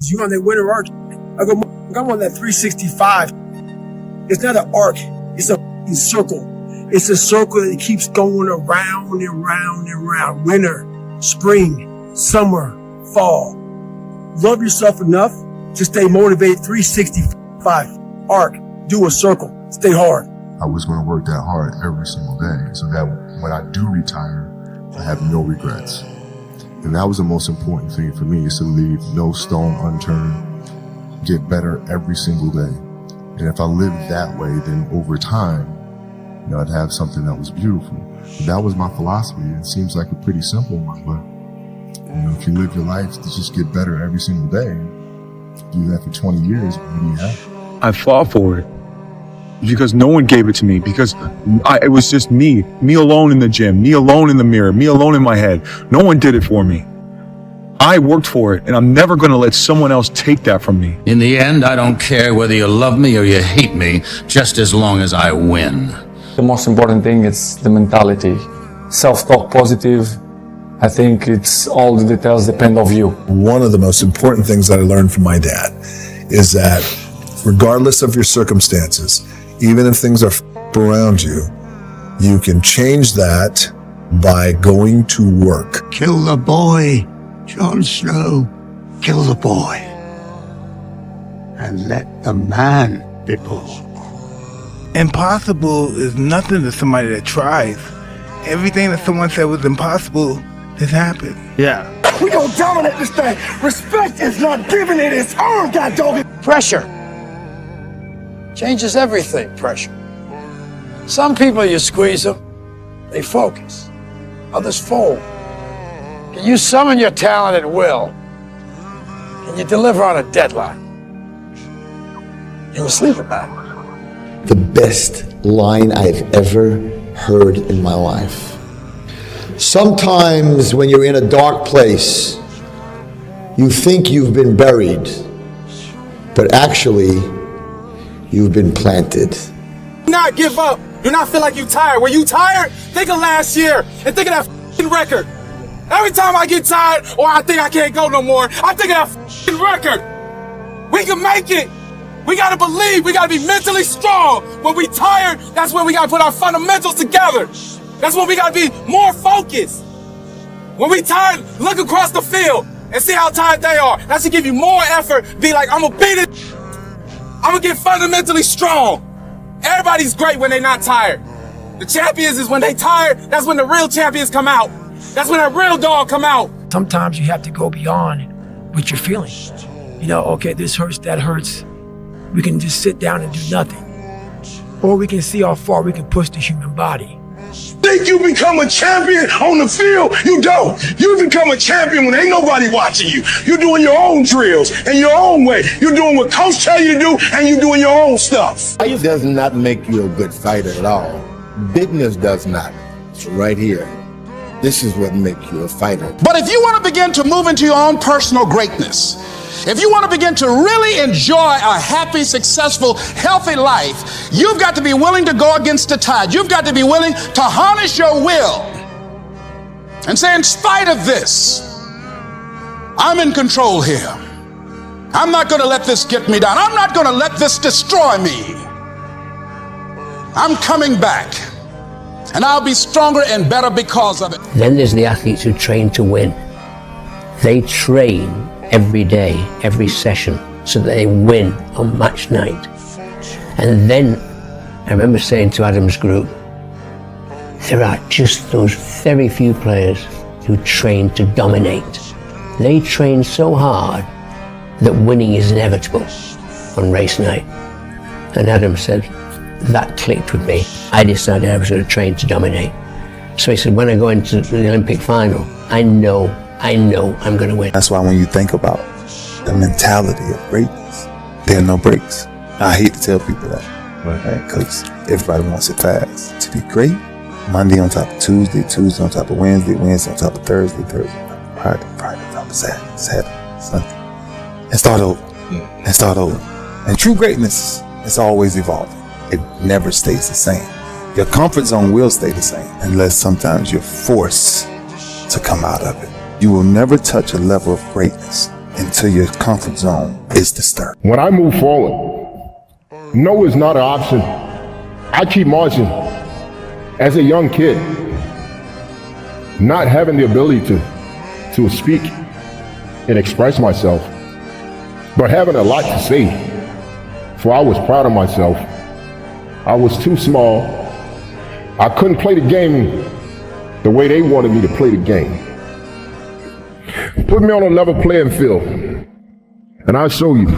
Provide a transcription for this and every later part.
You on that winter arc? I go, I'm on that 365. It's not an arc. It's a circle. It's a circle that keeps going around and round and round. Winter, spring, summer, fall. Love yourself enough to stay motivated. 365 arc. Do a circle. Stay hard. I was going to work that hard every single day so that when I do retire, I have no regrets. And that was the most important thing for me, is to leave no stone unturned, get better every single day. And if I lived that way, then over time, I'd have something that was beautiful. But that was my philosophy. It seems like a pretty simple one, but if you live your life to just get better every single day, do that for 20 years, what do you have? I fought for it because no one gave it to me, because it was just me alone in the gym, me alone in the mirror, me alone in my head. No one did it for me. I worked for it, and I'm never going to let someone else take that from me. In the end, I don't care whether you love me or you hate me, just as long as I win. The most important thing is the mentality. Self-talk positive. I think it's all the details depend on you. One of the most important things that I learned from my dad is that regardless of your circumstances, even if things are around you, you can change that by going to work. Kill the boy, Jon Snow. Kill the boy. And let the man be born. Impossible is nothing to somebody that tries. Everything that someone said was impossible has happened. Yeah. We gonna dominate this thing. Respect is not given, it is earned, God dog it. Pressure changes everything, pressure. Some people, you squeeze them, they focus. Others fold. Can you summon your talent at will? Can you deliver on a deadline? You will sleep at night. The best line I've ever heard in my life. Sometimes when you're in a dark place, you think you've been buried, but actually, you've been planted. Do not give up. Do not feel like you're tired. When you tired, think of last year and think of that f***ing record. Every time I get tired or I think I can't go no more, I think of that f***ing record. We can make it. We gotta believe. We gotta be mentally strong. When we tired, that's when we gotta put our fundamentals together. That's when we gotta be more focused. When we tired, look across the field and see how tired they are. That should give you more effort. Be like, I'm gonna beat it. I'm gonna get fundamentally strong. Everybody's great when they're not tired. The champions is when they tired, that's when the real champions come out. That's when that real dog come out. Sometimes you have to go beyond what you're feeling. Okay, this hurts, that hurts. We can just sit down and do nothing. Or we can see how far we can push the human body. Think you become a champion on the field? You don't. You become a champion when ain't nobody watching you. You're doing your own drills in your own way. You're doing what coach tell you to do, and you're doing your own stuff. It does not make you a good fighter at all. Bigness does not. It's right here. This is what makes you a fighter. But if you want to begin to move into your own personal greatness, if you want to begin to really enjoy a happy, successful, healthy life, you've got to be willing to go against the tide. You've got to be willing to harness your will and say, in spite of this, I'm in control here. I'm not going to let this get me down. I'm not going to let this destroy me. I'm coming back, and I'll be stronger and better because of it. Then there's the athletes who train to win. They train every day, every session, so that they win on match night. And then I remember saying to Adam's group, there are just those very few players who train to dominate. They train so hard that winning is inevitable on race night. And Adam said, that clicked with me. I decided I was going to train to dominate. So he said, when I go into the Olympic final, I know I'm going to win. That's why when you think about the mentality of greatness, there are no breaks. I hate to tell people that, right? Because everybody wants it fast. To be great, Monday on top of Tuesday, Tuesday on top of Wednesday, Wednesday on top of Thursday, Thursday on top of Friday, Friday on top of Saturday, Saturday, Sunday. And start over. And start over. And true greatness is always evolving. It never stays the same. Your comfort zone will stay the same unless sometimes you're forced to come out of it. You will never touch a level of greatness into your comfort zone is disturbing. When I move forward, no is not an option. I keep marching. As a young kid, not having the ability to speak and express myself, but having a lot to say, for I was proud of myself. I was too small. I couldn't play the game the way they wanted me to play the game. Put me on a level playing field, and I'll show you.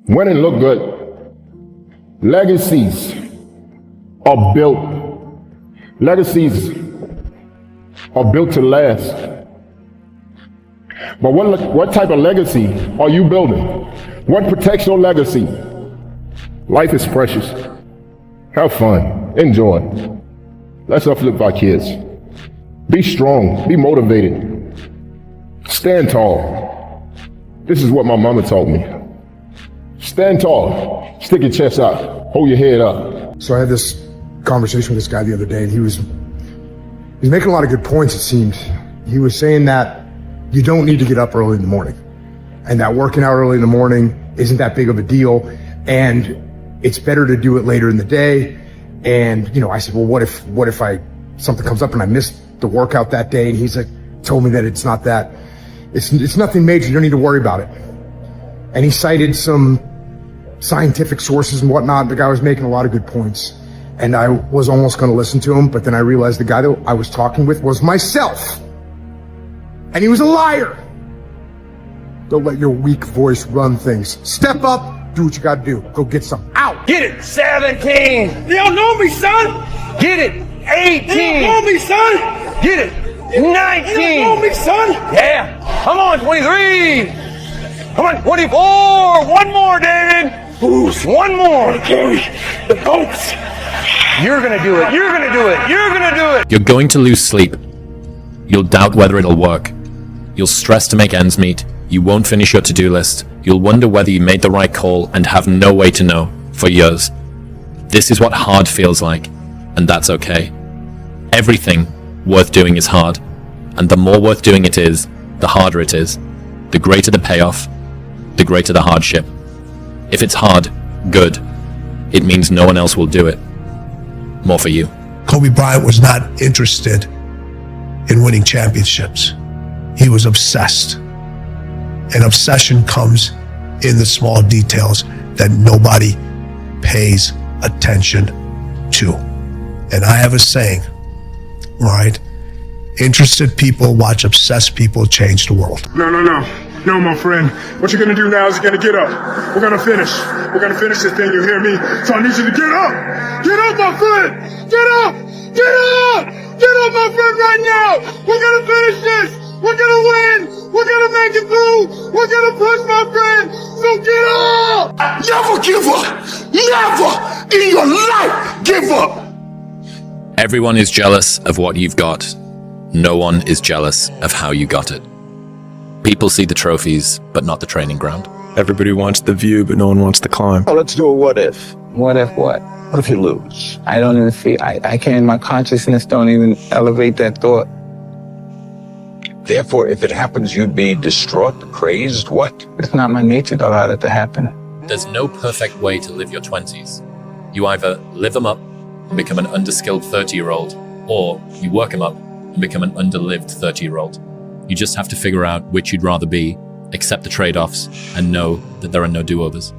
Winning look good. Legacies are built. Legacies are built to last. But what type of legacy are you building? What protects your legacy? Life is precious. Have fun. Enjoy. Let's uplift our kids. Be strong. Be motivated. Stand tall. This is what my mama taught me. Stand tall. Stick your chest out. Hold your head up. So I had this conversation with this guy the other day, and he was making a lot of good points, it seemed. He was saying that you don't need to get up early in the morning, and that working out early in the morning isn't that big of a deal, and it's better to do it later in the day. And, you know, I said, well, what if something comes up and I missed the workout that day? And he's like, told me that it's not that, it's nothing major. You don't need to worry about it. And he cited some scientific sources and whatnot. The guy was making a lot of good points, and I was almost going to listen to him, but then I realized the guy that I was talking with was myself, and he was a liar. Don't let your weak voice run things. Step up, do what you got to do. Go get some. Out. Get it. 17. They don't know me, son. Get it. 18. They don't know me, son. Get it. 19. They don't know me, son. Yeah. Come on, 23. Come on, 24. One more, David. Who's one more? Carry the boats. You're gonna do it. You're gonna do it. You're gonna do it. You're going to lose sleep. You'll doubt whether it'll work. You'll stress to make ends meet. You won't finish your to-do list. You'll wonder whether you made the right call and have no way to know for years. This is what hard feels like, and that's okay. Everything worth doing is hard, and the more worth doing it is, the harder it is. The greater the payoff, the greater the hardship. If it's hard, good. It means no one else will do it. More for you. Kobe Bryant was not interested in winning championships. He was obsessed. And obsession comes in the small details that nobody pays attention to. And I have a saying, right? Interested people watch obsessed people change the world. No, my friend. What you're gonna do now is you're gonna get up. We're gonna finish. We're gonna finish this thing, you hear me? So I need you to get up! Get up, my friend! Get up! Get up! Get up, my friend, right now! We're gonna finish this! We're gonna win! We're gonna make it through! We're gonna push, my friend! So get up! Never give up! Never in your life give up! Everyone is jealous of what you've got. No one is jealous of how you got it. People see the trophies, but not the training ground. Everybody wants the view, but no one wants the climb. Oh, let's do a what if. What if what? What if you lose? I don't even feel, I can't, my consciousness don't even elevate that thought. Therefore, if it happens, you'd be distraught, crazed, what? It's not my nature to allow that to happen. There's no perfect way to live your 20s. You either live them up and become an underskilled 30-year-old, or you work them up and become an underlived 30-year-old. You just have to figure out which you'd rather be, accept the trade-offs, and know that there are no do-overs.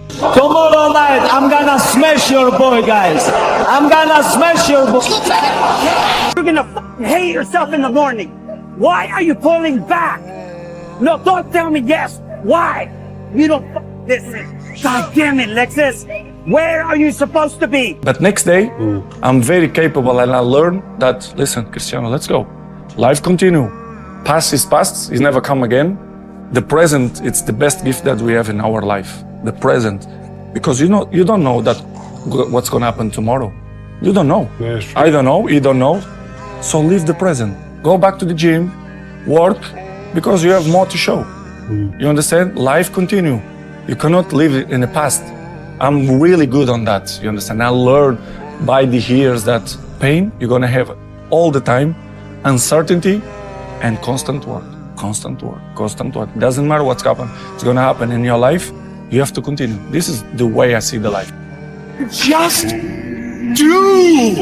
Tomorrow night, I'm gonna smash your boy, guys. I'm gonna smash your boy. You're gonna fucking hate yourself in the morning. Why are you pulling back? No, don't tell me yes. Why? You don't listen. God damn it, Lexus. Where are you supposed to be? But next day, I'm very capable and I learn that, listen, Cristiano, let's go. Life continue. Past is past, it's never come again. The present, it's the best gift that we have in our life. The present. Because you don't know that what's gonna happen tomorrow. You don't know. I don't know, you don't know. So live the present. Go back to the gym, work, because you have more to show. You understand? Life continue. You cannot live in the past. I'm really good on that, you understand? I learned by the years that pain you're gonna have all the time, uncertainty and constant work. Constant work, constant work. Doesn't matter what's happening. It's gonna happen in your life. You have to continue. This is the way I see the life. Just do!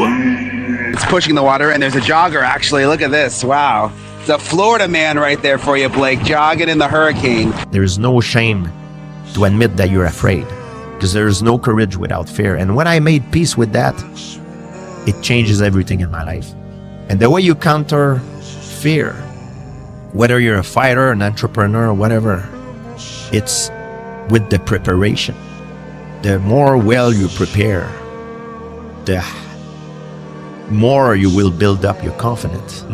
It's pushing the water, and there's a jogger, actually. Look at this. Wow. It's a Florida man right there for you, Blake, jogging in the hurricane. There is no shame to admit that you're afraid, because there is no courage without fear. And when I made peace with that, it changes everything in my life. And the way you counter fear, whether you're a fighter, an entrepreneur, or whatever, it's with the preparation. The more well you prepare, the more you will build up your confidence.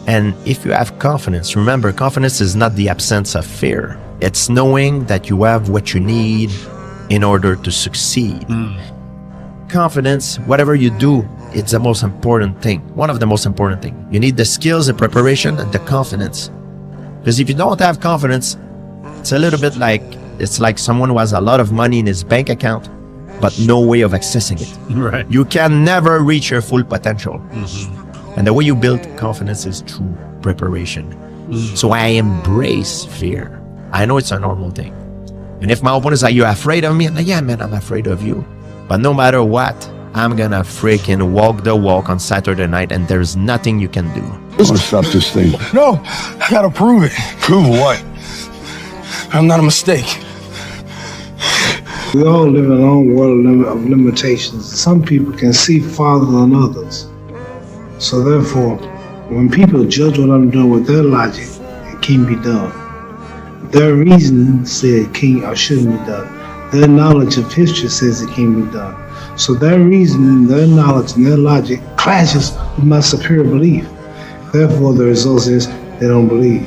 And if you have confidence, remember, confidence is not the absence of fear. It's knowing that you have what you need in order to succeed. Confidence, whatever you do, it's the most important thing. One of the most important things. You need the skills, the preparation, and the confidence. Because if you don't have confidence, it's a little bit like, it's like someone who has a lot of money in his bank account, but no way of accessing it. Right. You can never reach your full potential. And the way you build confidence is through preparation. So I embrace fear. I know it's a normal thing. And if my opponents are, you're afraid of me? I'm like, yeah, man, I'm afraid of you. But no matter what, I'm gonna freaking walk the walk on Saturday night, and there's nothing you can do. This is stop this thing. No, I gotta prove it. Prove what? I'm not a mistake. We all live in our own world of limitations. Some people can see farther than others. So therefore, when people judge what I'm doing with their logic, it can't be done. Their reason says it can't or shouldn't be done. Their knowledge of history says it can't be done. So their reason, their knowledge, and their logic clashes with my superior belief. Therefore, the result is they don't believe.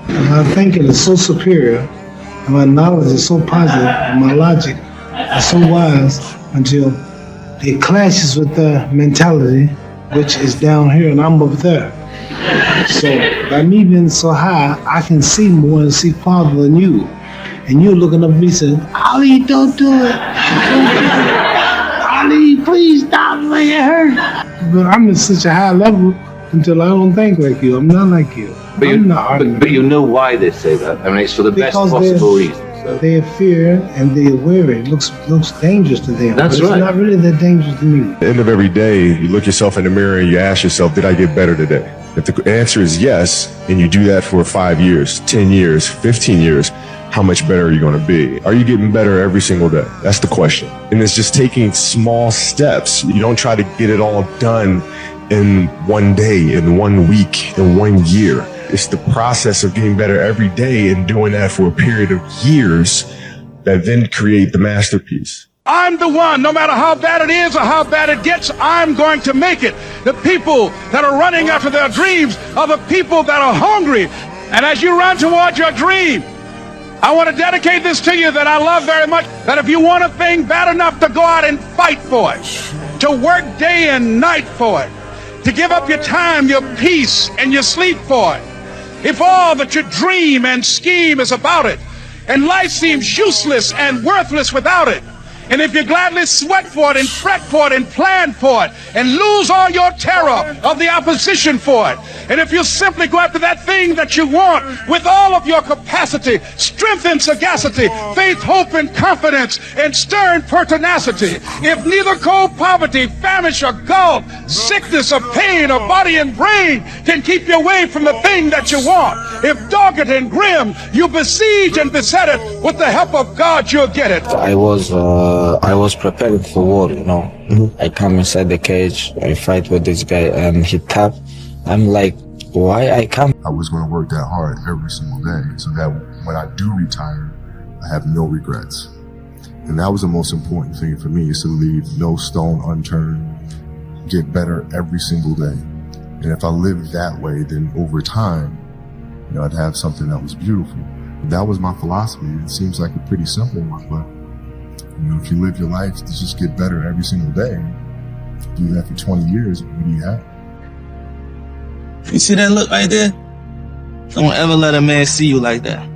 And my thinking is so superior, and my knowledge is so positive, and my logic is so wise until it clashes with their mentality, which is down here and I'm up there. So by me being so high, I can see more and see farther than you. And you're looking up at me saying, Ali, don't do it. Ali, please stop, man, it hurt. But I'm at such a high level until I don't think like you. I'm not like you. But you know why they say that. I mean, it's for the best possible reason. So. They're fear and they're wary. It looks dangerous to them. That's but right. It's not really that dangerous to me. At the end of every day, you look yourself in the mirror and you ask yourself, did I get better today? If the answer is yes, and you do that for 5 years, 10 years, 15 years, how much better are you going to be? Are you getting better every single day? That's the question. And it's just taking small steps. You don't try to get it all done in one day, in 1 week, in 1 year. It's the process of getting better every day and doing that for a period of years that then create the masterpiece. I'm the one, no matter how bad it is or how bad it gets, I'm going to make it. The people that are running after their dreams are the people that are hungry. And as you run toward your dream, I want to dedicate this to you that I love very much, that if you want a thing bad enough to go out and fight for it, to work day and night for it, to give up your time, your peace, and your sleep for it, if all that you dream and scheme is about it, and life seems useless and worthless without it, and if you gladly sweat for it and fret for it and plan for it and lose all your terror of the opposition for it, and if you simply go after that thing that you want with all of your capacity, strength and sagacity, faith, hope and confidence, and stern pertinacity, if neither cold poverty, famish or gulf, sickness or pain or body and brain can keep you away from the thing that you want, if dogged and grim you besiege and beset it, with the help of God you'll get it. I was prepared for war, you know. I come inside the cage, I fight with this guy, and he tapped. I'm like, why I come? I was going to work that hard every single day so that when I do retire, I have no regrets. And that was the most important thing for me, is to leave no stone unturned, get better every single day. And if I lived that way, then over time, you know, I'd have something that was beautiful. That was my philosophy. It seems like a pretty simple one, but you know, if you live your life to just get better every single day, do that for 20 years, what do you have? You see that look right there? Don't ever let a man see you like that.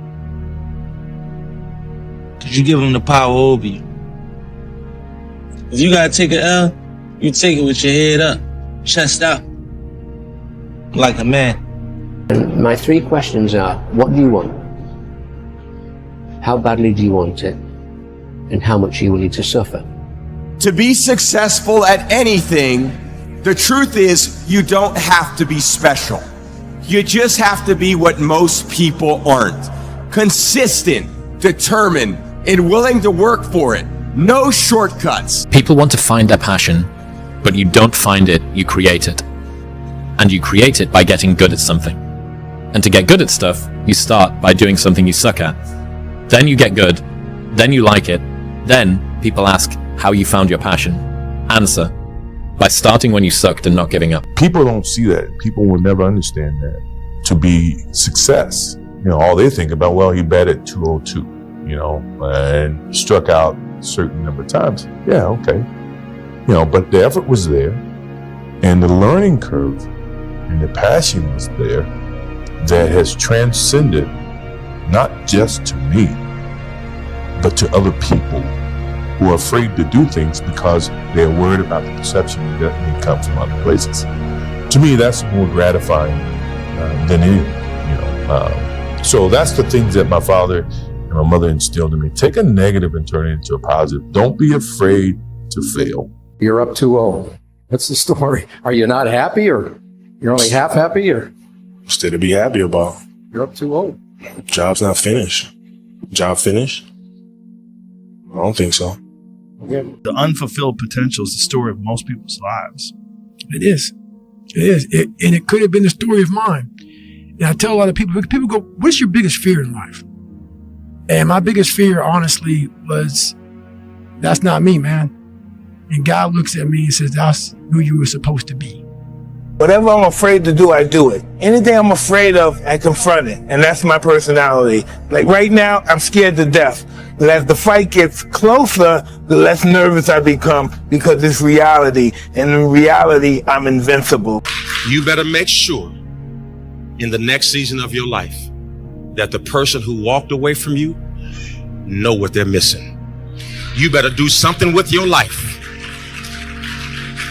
Cause you give him the power over you. If you gotta take an L, you take it with your head up, chest out, like a man. My 3 questions are, what do you want? How badly do you want it? And how much are you willing to suffer? To be successful at anything, the truth is you don't have to be special. You just have to be what most people aren't. Consistent, determined, and willing to work for it. No shortcuts. People want to find their passion, but you don't find it, you create it. And you create it by getting good at something. And to get good at stuff, you start by doing something you suck at. Then you get good, then you like it, then people ask how you found your passion. Answer, by starting when you sucked and not giving up. People don't see that. People will never understand that. To be success, all they think about, well, he batted 202, and struck out a certain number of times. Yeah, okay. But the effort was there, and the learning curve and the passion was there that has transcended not just to me, but to other people who are afraid to do things because they're worried about the perception that may come from other places. To me, that's more gratifying than anything. So that's the things that my father and my mother instilled in me. Take a negative and turn it into a positive. Don't be afraid to fail. You're up 2-0. What's the story? Are you not happy, or you're only half happy, or? Still to be happy about. You're up 2-0. Job's not finished. Job finished? I don't think so. The unfulfilled potential is the story of most people's lives. It is. It is. And it could have been the story of mine. And I tell a lot of people go, what's your biggest fear in life? And my biggest fear, honestly, was, that's not me, man. And God looks at me and says, that's who you were supposed to be. Whatever I'm afraid to do, I do it. Anything I'm afraid of, I confront it. And that's my personality. Like right now, I'm scared to death. But as the fight gets closer, the less nervous I become because it's reality. And in reality, I'm invincible. You better make sure in the next season of your life that the person who walked away from you know what they're missing. You better do something with your life.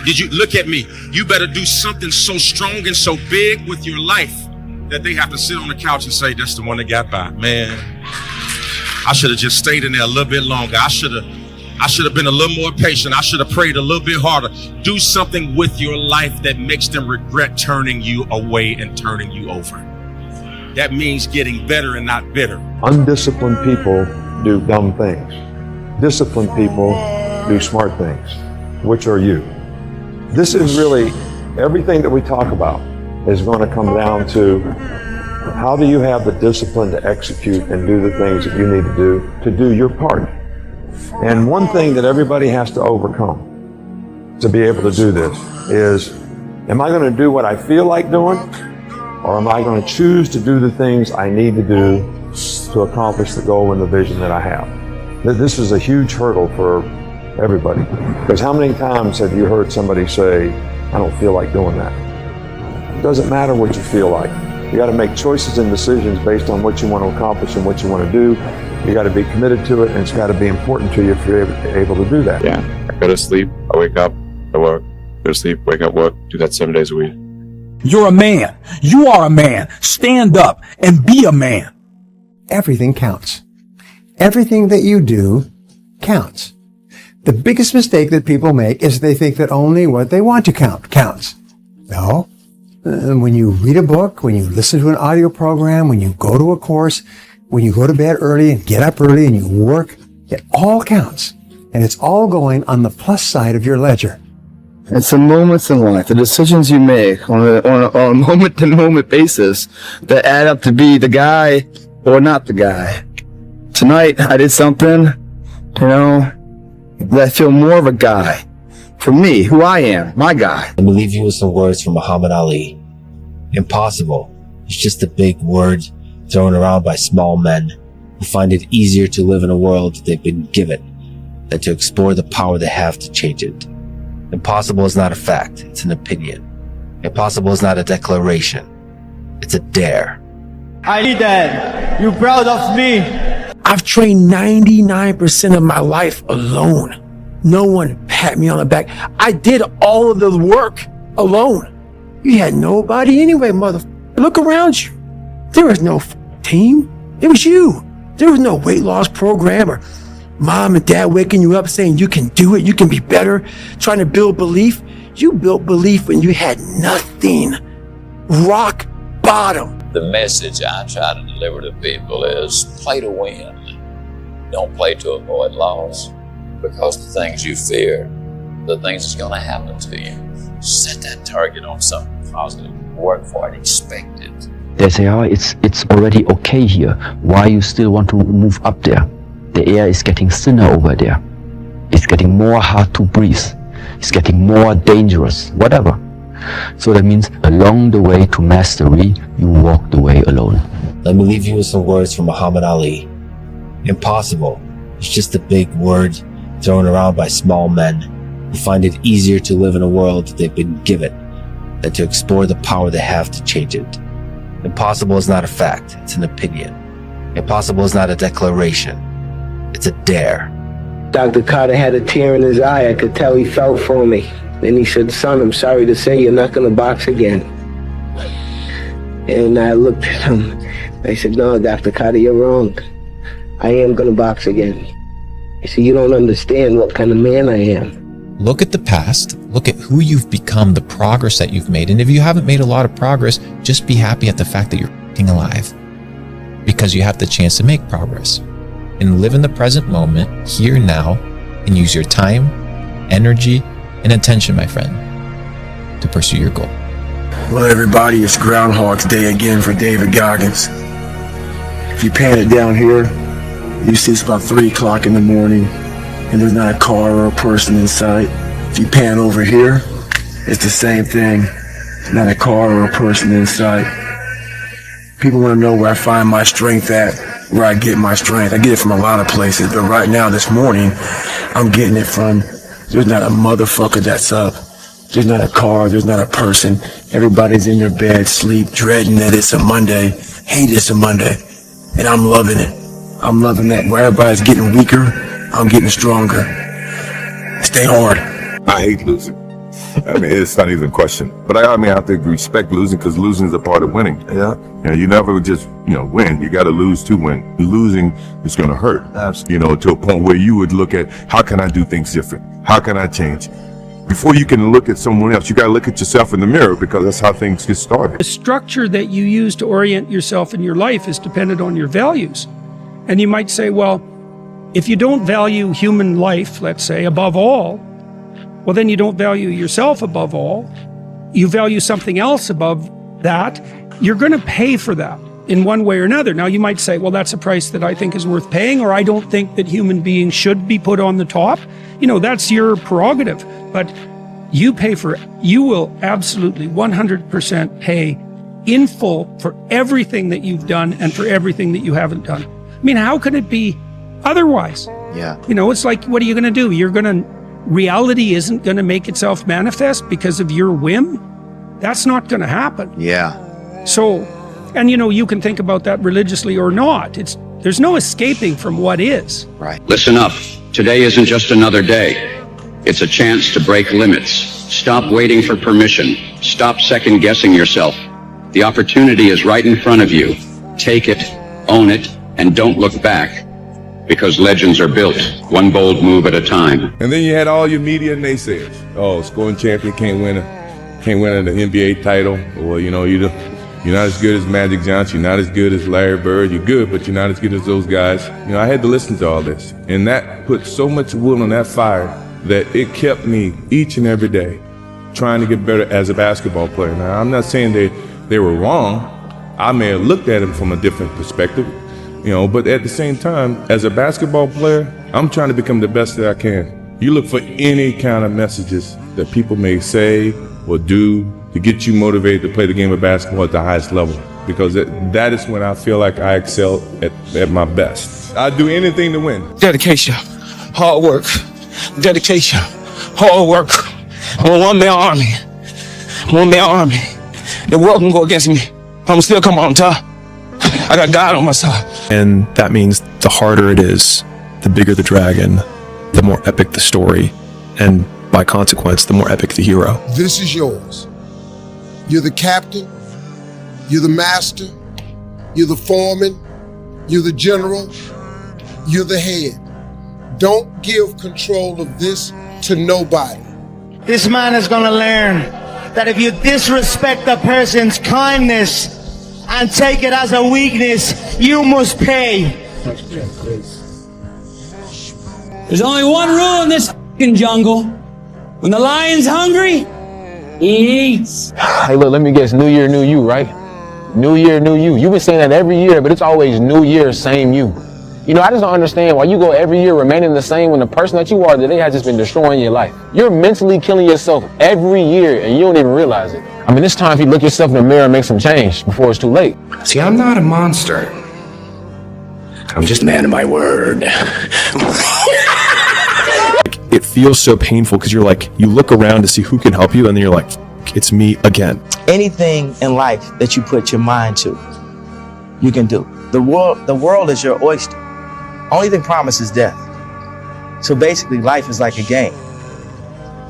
Did you look at me? You better do something so strong and so big with your life that they have to sit on the couch and say, that's the one that got by. Man, I should have just stayed in there a little bit longer. I should have been a little more patient. I should have prayed a little bit harder. Do something with your life that makes them regret turning you away and turning you over. That means getting better and not bitter. Undisciplined people do dumb things. Disciplined people do smart things. Which are you? This is really, everything that we talk about is going to come down to how do you have the discipline to execute and do the things that you need to do your part. And one thing that everybody has to overcome to be able to do this is, am I going to do what I feel like doing, or am I going to choose to do the things I need to do to accomplish the goal and the vision that I have? This is a huge hurdle for everybody. Because how many times have you heard somebody say, I don't feel like doing that? It doesn't matter what you feel like. You got to make choices and decisions based on what you want to accomplish and what you want to do. You got to be committed to it, and it's got to be important to you if you're able to do that. Yeah, I go to sleep, I wake up, I work, go to sleep, wake up, work, do that 7 days a week. You're a man. You are a man. Stand up and be a man. Everything counts. Everything that you do counts. The biggest mistake that people make is they think that only what they want to count counts. No. When you read a book, when you listen to an audio program, when you go to a course, when you go to bed early and get up early and you work, it all counts. And it's all going on the plus side of your ledger. It's the moments in life, the decisions you make on a moment-to-moment basis that add up to be the guy or not the guy. Tonight, I did something, that I feel more of a guy. For me, who I am, my guy. Let me leave you with some words from Muhammad Ali. Impossible is just a big word thrown around by small men who find it easier to live in a world they've been given than to explore the power they have to change it. Impossible is not a fact, it's an opinion. Impossible is not a declaration, it's a dare. I need that. You proud of me? I've trained 99% of my life alone. No one pat me on the back. I did all of the work alone. You had nobody anyway, motherfucker. Look around you. There was no team. It was you. There was no weight loss program or mom and dad waking you up saying you can do it, you can be better, trying to build belief. You built belief when you had nothing. Rock bottom. The message I try to deliver to people is play to win. Don't play to avoid loss, because the things you fear, the things that's going to happen to you. Set that target on something positive. Work for it. Expect it. They say, oh, it's already okay here. Why you still want to move up there? The air is getting thinner over there. It's getting more hard to breathe. It's getting more dangerous, whatever. So that means along the way to mastery, you walk the way alone. Let me leave you with some words from Muhammad Ali. Impossible is just a big word thrown around by small men who find it easier to live in a world they've been given than to explore the power they have to change it. Impossible is not a fact, it's an opinion. Impossible is not a declaration, it's a dare. Dr. Carter had a tear in his eye. I could tell he felt for me. Then he said, son, I'm sorry to say you're not going to box again. And I looked at him. I said, no, Dr. Carter, you're wrong. I am going to box again. He said, you don't understand what kind of man I am. Look at the past, look at who you've become, the progress that you've made. And if you haven't made a lot of progress, just be happy at the fact that you're f***ing alive. Because you have the chance to make progress. And live in the present moment, here now, and use your time, energy, and attention, my friend, to pursue your goal. Hello everybody, it's Groundhog's Day again for David Goggins. If you pan it down here, you see it's about 3 o'clock in the morning and there's not a car or a person in sight. If you pan over here, it's the same thing. Not a car or a person in sight. People want to know where I find my strength at, where I get my strength. I get it from a lot of places, but right now this morning, I'm getting it from, there's not a motherfucker that's up. There's not a car, there's not a person. Everybody's in their bed, sleep, dreading that it's a Monday, hate it's a Monday. And I'm loving it. I'm loving that. Where everybody's getting weaker, I'm getting stronger. Stay hard. I hate losing. I mean, it's not even a question. But I have to respect losing, because losing is a part of winning. Yeah. You never just, win. You got to lose to win. Losing is going to hurt. Absolutely. To a point where you would look at, how can I do things different? How can I change? Before you can look at someone else, you got to look at yourself in the mirror, because that's how things get started. The structure that you use to orient yourself in your life is dependent on your values. And you might say, well, if you don't value human life, let's say, above all, well, then you don't value yourself above all. You value something else above that. You're going to pay for that in one way or another. Now, you might say, well, that's a price that I think is worth paying, or I don't think that human beings should be put on the top. That's your prerogative. But you pay for it. You will absolutely 100% pay in full for everything that you've done and for everything that you haven't done. I mean, how can it be otherwise? Yeah. It's like, what are you going to do? Reality isn't going to make itself manifest because of your whim. That's not going to happen. Yeah. So, and you can think about that religiously or not. There's no escaping from what is. Right. Listen up. Today isn't just another day. It's a chance to break limits. Stop waiting for permission. Stop second guessing yourself. The opportunity is right in front of you. Take it, own it, and don't look back. Because legends are built, one bold move at a time. And then you had all your media naysayers. Oh, scoring champion can't win an NBA title. Or, you're not as good as Magic Johnson. You're not as good as Larry Bird. You're good, but you're not as good as those guys. I had to listen to all this. And that put so much wood on that fire that it kept me each and every day trying to get better as a basketball player. Now, I'm not saying they were wrong. I may have looked at them from a different perspective, but at the same time, as a basketball player, I'm trying to become the best that I can. You look for any kind of messages that people may say or do to get you motivated to play the game of basketball at the highest level, because that is when I feel like I excel at my best. I'd do anything to win. Dedication, hard work, dedication, hard work. I'm a one-man army. The world can go against me. I'm still come on top. I got God on my side. And that means the harder it is, the bigger the dragon, the more epic the story, and by consequence, the more epic the hero. This is yours. You're the captain. You're the master. You're the foreman, you're the general, you're the head. Don't give control of this to nobody. This man is gonna learn that if you disrespect a person's kindness and take it as a weakness, you must pay. There's only one rule in this f***ing jungle. When the lion's hungry, he eats. Hey, look, let me guess. New year, new you, right? New year, new you. You've been saying that every year, but it's always new year, same you. You know, I just don't understand why you go every year remaining the same when the person that you are today has just been destroying your life. You're mentally killing yourself every year and you don't even realize it. I mean, it's time for you to look yourself in the mirror and make some change before it's too late. See, I'm not a monster. I'm just a man of my word. It feels so painful because you're like, you look around to see who can help you and then you're like, it's me again. Anything in life that you put your mind to, you can do. The world is your oyster. Only thing promised is death. So basically life is like a game.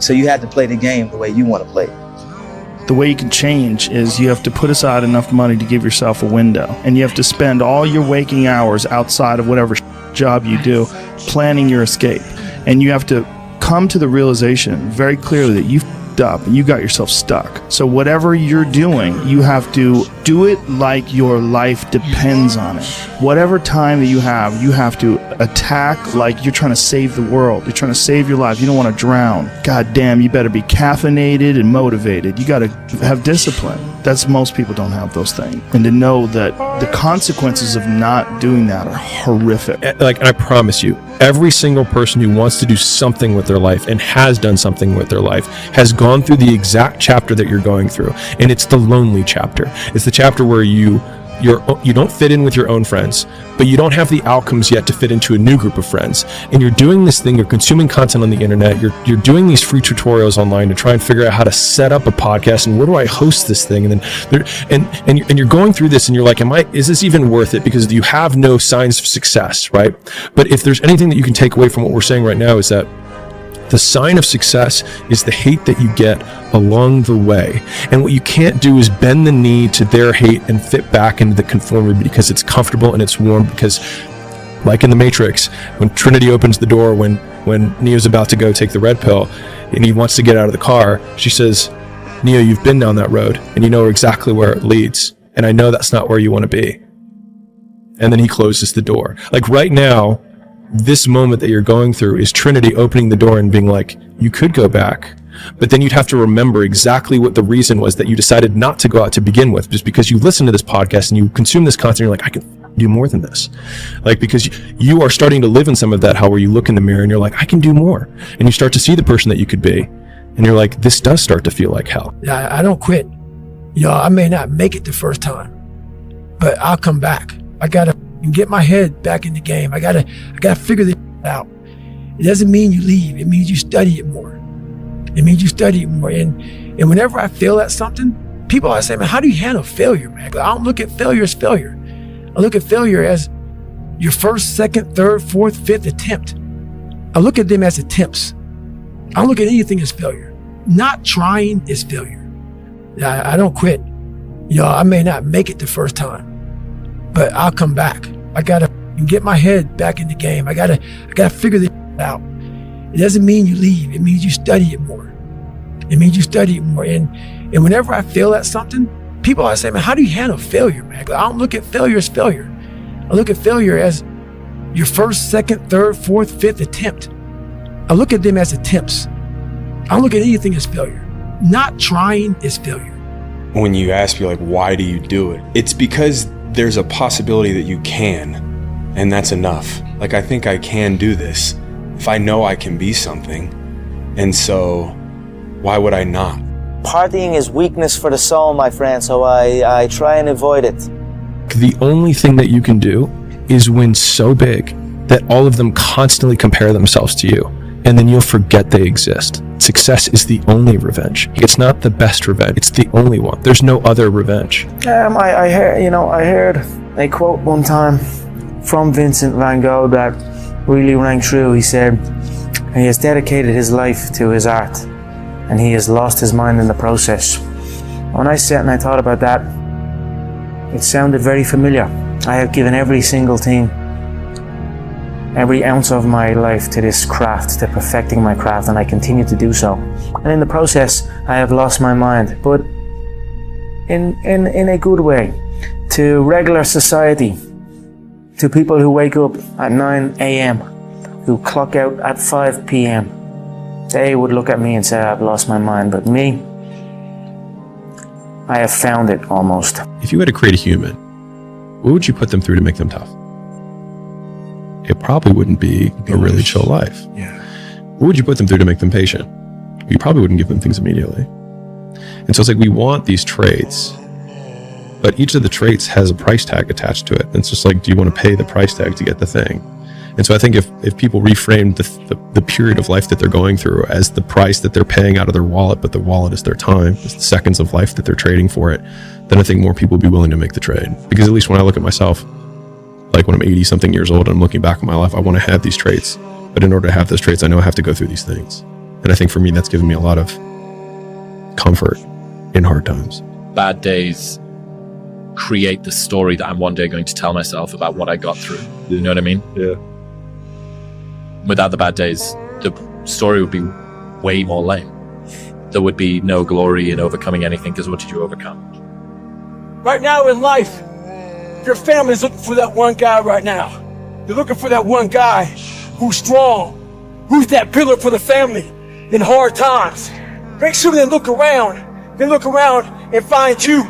So you have to play the game the way you want to play it. The way you can change is you have to put aside enough money to give yourself a window. And you have to spend all your waking hours outside of whatever job you do planning your escape. And you have to come to the realization very clearly that you f***ed up and you got yourself stuck. So whatever you're doing, you have to do it like your life depends on it. Whatever time that you have to attack like you're trying to save the world. You're trying to save your life. You don't want to drown. God damn, you better be caffeinated and motivated. You got to have discipline. That's most people don't have those things. And to know that the consequences of not doing that are horrific. Like, and I promise you, every single person who wants to do something with their life and has done something with their life has gone through the exact chapter that you're going through. And it's the lonely chapter. It's the chapter where you don't fit in with your own friends, but you don't have the outcomes yet to fit into a new group of friends. And you're doing this thing, you're consuming content on the internet, you're doing these free tutorials online to try and figure out how to set up a podcast and where do I host this thing? And then you're going through this and you're like, is this even worth it? Because you have no signs of success, right? But if there's anything that you can take away from what we're saying right now is that the sign of success is the hate that you get along the way. And what you can't do is bend the knee to their hate and fit back into the conformity because it's comfortable and it's warm. Because like in the Matrix, when Trinity opens the door, when Neo's about to go take the red pill and he wants to get out of the car, she says, Neo, you've been down that road and you know exactly where it leads. And I know that's not where you want to be. And then he closes the door. Like right now, this moment that you're going through is Trinity opening the door and being like, you could go back, but then you'd have to remember exactly what the reason was that you decided not to go out to begin with, just because you listen to this podcast and you consume this content, you're like, I can do more than this. Like, because you are starting to live in some of that, how where you look in the mirror and you're like, I can do more. And you start to see the person that you could be. And you're like, this does start to feel like hell. I don't quit. I may not make it the first time, but I'll come back. I got to get my head back in the game. I gotta figure this out. It doesn't mean you leave. It means you study it more. And whenever I fail at something, people always say, man, how do you handle failure, man? I don't look at failure as failure. I look at failure as your first, second, third, fourth, fifth attempt. I look at them as attempts. I don't look at anything as failure. Not trying is failure. I don't quit. I may not make it the first time, but I'll come back. I gotta get my head back in the game. I gotta figure this out. It doesn't mean you leave. It means you study it more. And whenever I fail at something, people always say, man, how do you handle failure, man? I don't look at failure as failure. I look at failure as your first, second, third, fourth, fifth attempt. I look at them as attempts. I don't look at anything as failure. Not trying is failure. When you ask me, like, why do you do it? It's because there's a possibility that you can, and that's enough. Like, I think I can do this if I know I can be something, and so why would I not? Partying is weakness for the soul, my friend, so I try and avoid it. The only thing that you can do is win so big that all of them constantly compare themselves to you, and then you'll forget they exist. Success is the only revenge. It's not the best revenge. It's the only one. There's no other revenge. I heard a quote one time from Vincent van Gogh that really rang true. He said, he has dedicated his life to his art, and he has lost his mind in the process. When I sat and I thought about that, It sounded very familiar. I have given every single thing, every ounce of my life to this craft, to perfecting my craft, and I continue to do so. And in the process, I have lost my mind, but in a good way, to regular society, to people who wake up at 9 a.m., who clock out at 5 p.m. They would look at me and say, I've lost my mind, but me, I have found it almost. If you had to create a human, what would you put them through to make them tough? It probably wouldn't be a really chill life. Yeah. What would you put them through to make them patient? You probably wouldn't give them things immediately. And so it's like we want these traits, but each of the traits has a price tag attached to it. And it's just like, do you want to pay the price tag to get the thing? And so I think if people reframed the period of life that they're going through as the price that they're paying out of their wallet, but the wallet is their time, it's the seconds of life that they're trading for it, then I think more people will be willing to make the trade. Because at least when I look at myself, like when I'm 80 something years old and I'm looking back on my life, I want to have these traits. But in order to have those traits, I know I have to go through these things. And I think for me, that's given me a lot of comfort in hard times. Bad days create the story that I'm one day going to tell myself about what I got through. You know what I mean? Yeah. Without the bad days, the story would be way more lame. There would be no glory in overcoming anything, because what did you overcome? Right now in life, your family's looking for that one guy right now. They're looking for that one guy who's strong, who's that pillar for the family in hard times. Make sure they look around and find you.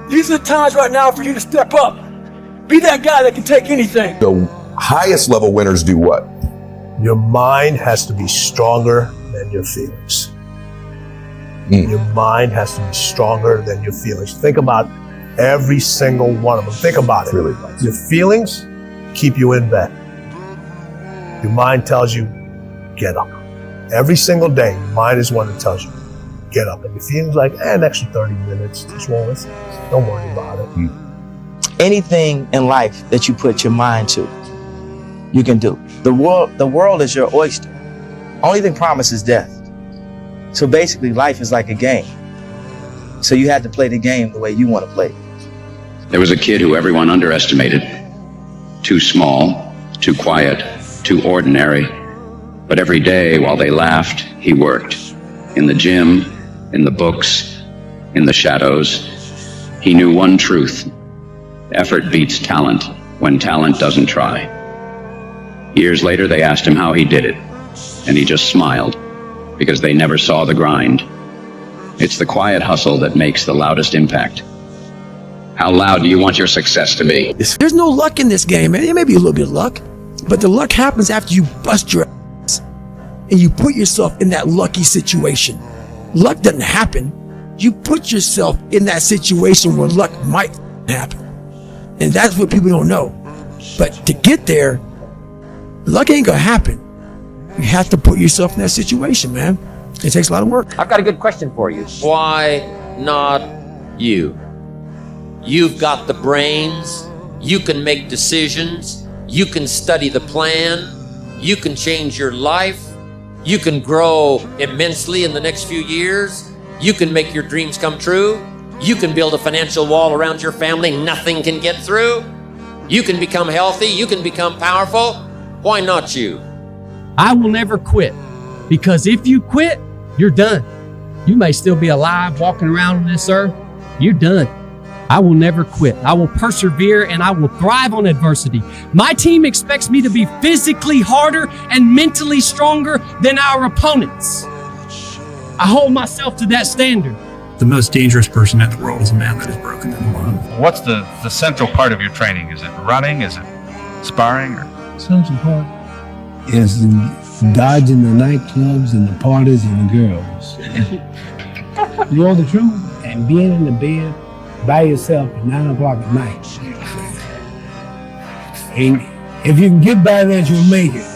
These are the times right now for you to step up. Be that guy that can take anything. The highest level winners do what? Your mind has to be stronger than your feelings. Your mind has to be stronger than your feelings. Think about every single one of them. Think about it. Really nice. Your feelings keep you in bed. Your mind tells you, get up. Every single day, your mind is one that tells you, get up. And your feelings like, an extra 30 minutes, what's wrong with it? Don't worry about it. Anything in life that you put your mind to, you can do. The world is your oyster. Only thing promised is death. So basically, life is like a game. So you had to play the game the way you want to play it. There was a kid who everyone underestimated. Too small, too quiet, too ordinary. But every day while they laughed, he worked. In the gym, in the books, in the shadows. He knew one truth. Effort beats talent when talent doesn't try. Years later, they asked him how he did it, and he just smiled, because they never saw the grind. It's the quiet hustle that makes the loudest impact. How loud do you want your success to be? There's no luck in this game, man. There may be a little bit of luck, but the luck happens after you bust your ass and you put yourself in that lucky situation. Luck doesn't happen. You put yourself in that situation where luck might happen. And that's what people don't know. But to get there, luck ain't gonna happen. You have to put yourself in that situation, man. It takes a lot of work. I've got a good question for you. Why not you? You've got the brains. You can make decisions. You can study the plan. You can change your life. You can grow immensely in the next few years. You can make your dreams come true. You can build a financial wall around your family nothing can get through. You can become healthy. You can become powerful. Why not you? I will never quit, because if you quit, you're done. You may still be alive walking around on this earth. You're done. I will never quit. I will persevere and I will thrive on adversity. My team expects me to be physically harder and mentally stronger than our opponents. I hold myself to that standard. The most dangerous person in the world is a man that is broken in love. What's the central part of your training? Is it running? Is it sparring? Or Central part is dodging the nightclubs and the parties and the girls. You want the truth? And being in the bed by yourself at 9 o'clock at night. And if you can get by that, you'll make it.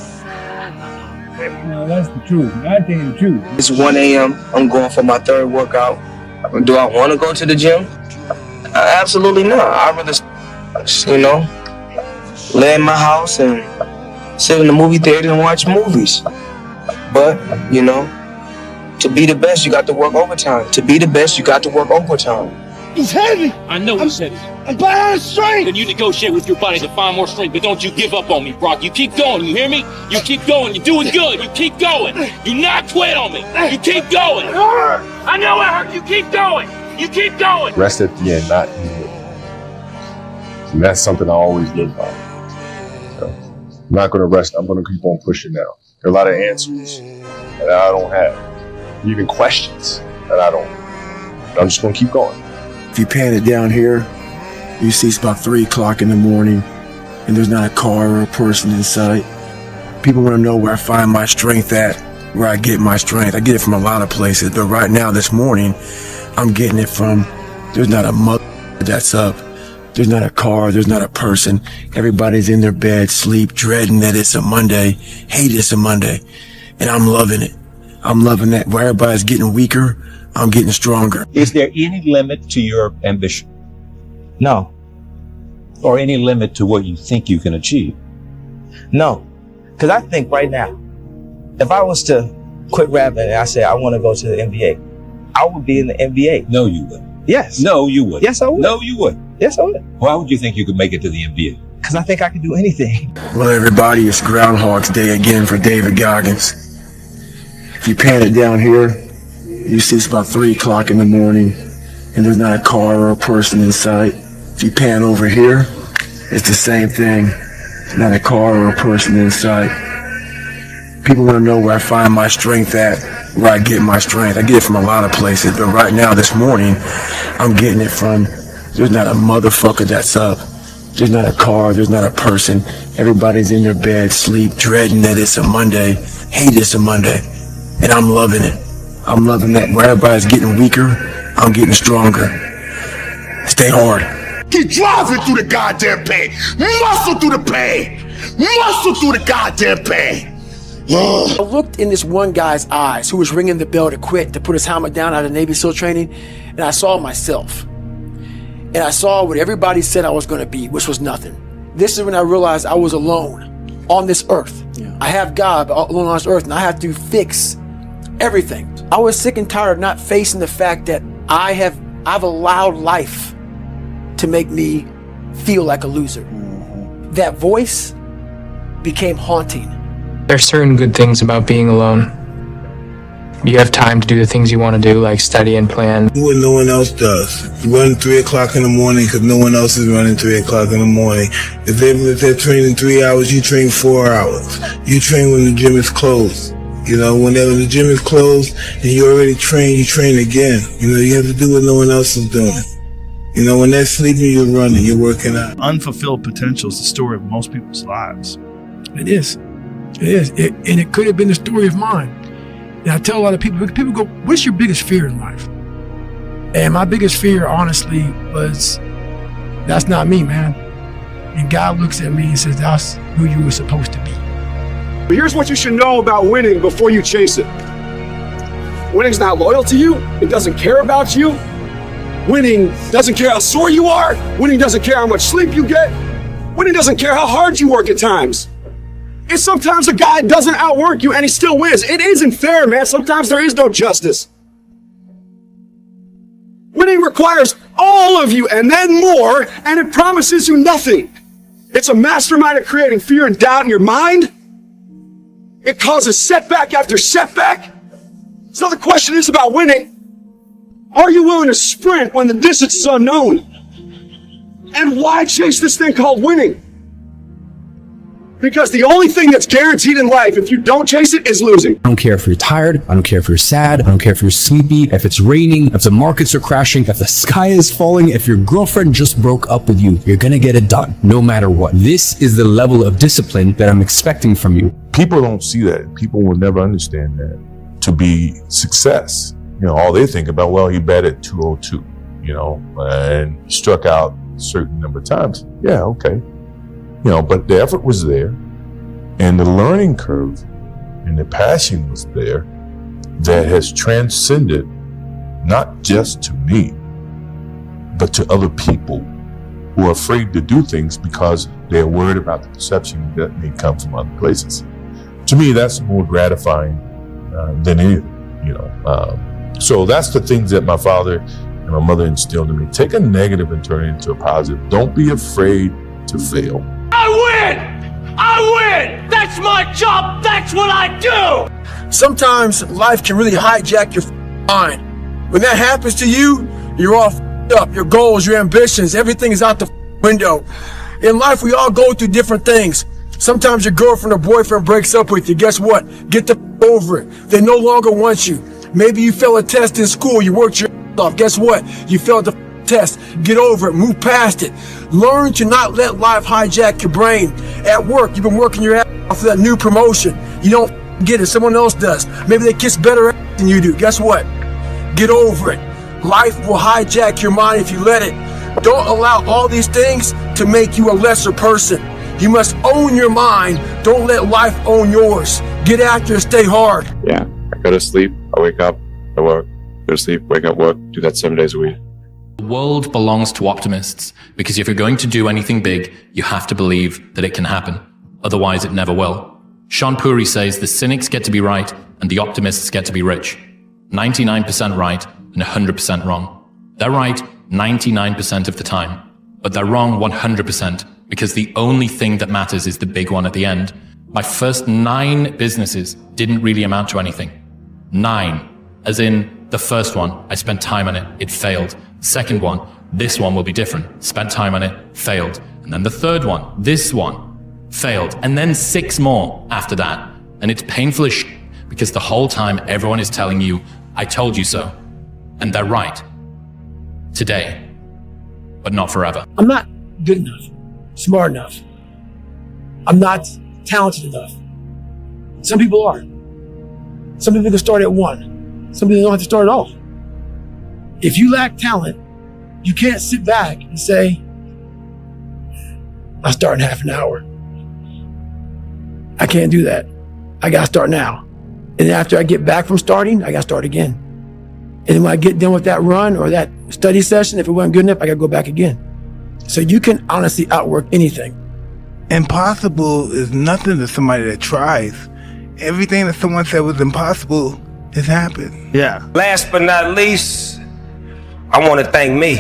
You know, that's the truth. I tell you the truth. It's 1 a.m. I'm going for my third workout. Do I want to go to the gym? Absolutely not. I'd rather, lay in my house and sit in the movie theater and watch movies. But, to be the best, you got to work overtime. To be the best, you got to work overtime. It's heavy. I know it's heavy. I'm buying strength. Then you negotiate with your body to find more strength, but don't you give up on me, Brock. You keep going, you hear me? You keep going, you're doing good, you keep going. Do not quit on me. You keep going. It hurt. I know it hurt, you keep going. You keep going. Rest at the end, not easy. And that's something I always live by. I'm not going to rest. I'm going to keep on pushing now. There are a lot of answers that I don't have, even questions that I don't. But I'm just going to keep going. If you pan it down here, you see it's about 3 o'clock in the morning and there's not a car or a person in sight. People want to know where I find my strength at, where I get my strength. I get it from a lot of places, but right now this morning, I'm getting it from, there's not a mother that's up. There's not a car, there's not a person. Everybody's in their bed, sleep, dreading that it's a Monday, hate it's a Monday. And I'm loving it. I'm loving that. Where everybody's getting weaker, I'm getting stronger. Is there any limit to your ambition? No. Or any limit to what you think you can achieve? No. Because I think right now, if I was to quit rapping and I said I want to go to the NBA, I would be in the NBA. No, you wouldn't. Yes. No, you wouldn't. Yes, I would. No, you wouldn't. Yes, I would. Why would you think you could make it to the NBA? Because I think I can do anything. Well, everybody, it's Groundhog's Day again for David Goggins. If you pan it down here, you see it's about 3 o'clock in the morning and there's not a car or a person in sight. If you pan over here, it's the same thing. There's not a car or a person in sight. People want to know where I find my strength at, where I get my strength. I get it from a lot of places, but right now this morning, I'm getting it from, there's not a motherfucker that's up. There's not a car, there's not a person. Everybody's in their bed, sleep, dreading that it's a Monday, hate it's a Monday. And I'm loving it. I'm loving that. Where everybody's getting weaker, I'm getting stronger. Stay hard. Keep driving through the goddamn pain. Muscle through the pain. Muscle through the goddamn pain. I looked in this one guy's eyes who was ringing the bell to quit, to put his helmet down out of Navy SEAL training, and I saw myself. And I saw what everybody said I was going to be, which was nothing. This is when I realized I was alone on this earth. I have God alone on this earth, and I have to fix everything. I was sick and tired of not facing the fact that I've allowed life to make me feel like a loser. That voice became haunting. There's certain good things about being alone. You have time to do the things you want to do, like study and plan. Do what no one else does. Run 3 o'clock in the morning because no one else is running 3 o'clock in the morning. If they're training 3 hours, you train 4 hours. You train when the gym is closed. You know, whenever the gym is closed and you already train, you train again. You know, you have to do what no one else is doing. You know, when they're sleeping, you're running, you're working out. Unfulfilled potential is the story of most people's lives. It is. It is. And it could have been the story of mine. And I tell a lot of people go, what's your biggest fear in life? And my biggest fear, honestly, was, that's not me, man. And God looks at me and says, that's who you were supposed to be. But here's what you should know about winning before you chase it. Winning's not loyal to you. It doesn't care about you. Winning doesn't care how sore you are. Winning doesn't care how much sleep you get. Winning doesn't care how hard you work at times. And sometimes a guy doesn't outwork you and he still wins. It isn't fair, man. Sometimes there is no justice. Winning requires all of you and then more, and it promises you nothing. It's a mastermind at creating fear and doubt in your mind. It causes setback after setback. So the question is about winning. Are you willing to sprint when the distance is unknown? And why chase this thing called winning? Because the only thing that's guaranteed in life, if you don't chase it, is losing. I don't care if you're tired. I don't care if you're sad. I don't care if you're sleepy, if it's raining, if the markets are crashing, if the sky is falling, if your girlfriend just broke up with you. You're gonna get it done, no matter what. This is the level of discipline that I'm expecting from you. People don't see that. People will never understand that to be success. You know, all they think about, well, he batted 202, you know, and struck out a certain number of times. Yeah, okay. You know, but the effort was there and the learning curve and the passion was there that has transcended not just to me, but to other people who are afraid to do things because they're worried about the perception that may come from other places. To me, that's more gratifying than anything, you know. So that's the things that my father and my mother instilled in me, take a negative and turn it into a positive. Don't be afraid to fail. I win! I win! That's my job! That's what I do! Sometimes life can really hijack your mind. When that happens to you, you're all up. Your goals, your ambitions, everything is out the window. In life, we all go through different things. Sometimes your girlfriend or boyfriend breaks up with you. Guess what? Get the over it. They no longer want you. Maybe you failed a test in school. You worked your off. Guess what? You failed the test. Get over it. Move past it. Learn to not let life hijack your brain. At work, you've been working your ass off for that new promotion. You don't get it. Someone else does. Maybe they kiss better ass than you do. Guess what? Get over it. Life will hijack your mind if you let it. Don't allow all these things to make you a lesser person. You must own your mind. Don't let life own yours. Get after it, stay hard. Yeah, I go to sleep, I wake up, I work, go to sleep, wake up, work, do that 7 days a week. The world belongs to optimists, because if you're going to do anything big, you have to believe that it can happen. Otherwise, it never will. Sean Puri says the cynics get to be right and the optimists get to be rich. 99% right and 100% wrong. They're right 99% of the time, but they're wrong 100%, because the only thing that matters is the big one at the end. My first 9 businesses didn't really amount to anything. 9. As in, the first one, I spent time on it, it failed. Second one, this one will be different. Spent time on it, failed. And then the third one, this one, failed. And then 6 more after that. And it's painful as shit, because the whole time everyone is telling you, I told you so. And they're right. Today. But not forever. I'm not good enough, smart enough. I'm not talented enough. Some people are. Some people can start at 1. Some people don't have to start at all. If you lack talent, you can't sit back and say, I'll start in half an hour. I can't do that. I gotta start now. And after I get back from starting, I gotta start again. And when I get done with that run or that study session, if it wasn't good enough, I gotta go back again. So you can honestly outwork anything. Impossible is nothing to somebody that tries. Everything that someone said was impossible has happened. Yeah. Last but not least, I want to thank me.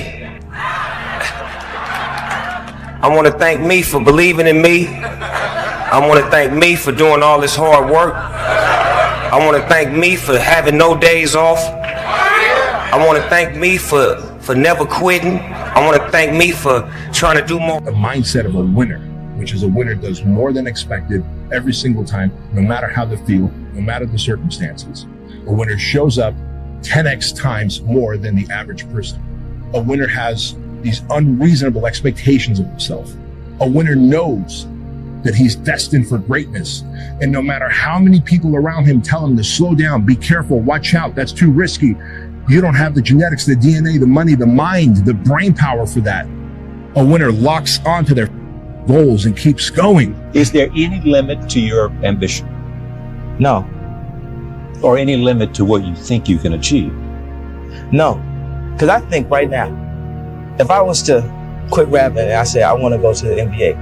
I want to thank me for believing in me. I want to thank me for doing all this hard work. I want to thank me for having no days off. I want to thank me for never quitting. I want to thank me for trying to do more. The mindset of a winner, which is a winner does more than expected every single time, no matter how they feel, no matter the circumstances. A winner shows up 10x times more than the average person. A winner has these unreasonable expectations of himself. A winner knows that he's destined for greatness. And no matter how many people around him tell him to slow down, be careful, watch out, that's too risky. You don't have the genetics, the DNA, the money, the mind, the brain power for that. A winner locks onto their goals and keeps going. Is there any limit to your ambition? No. Or any limit to what you think you can achieve? No. Because I think right now, if I was to quit rapping and I said I want to go to the NBA,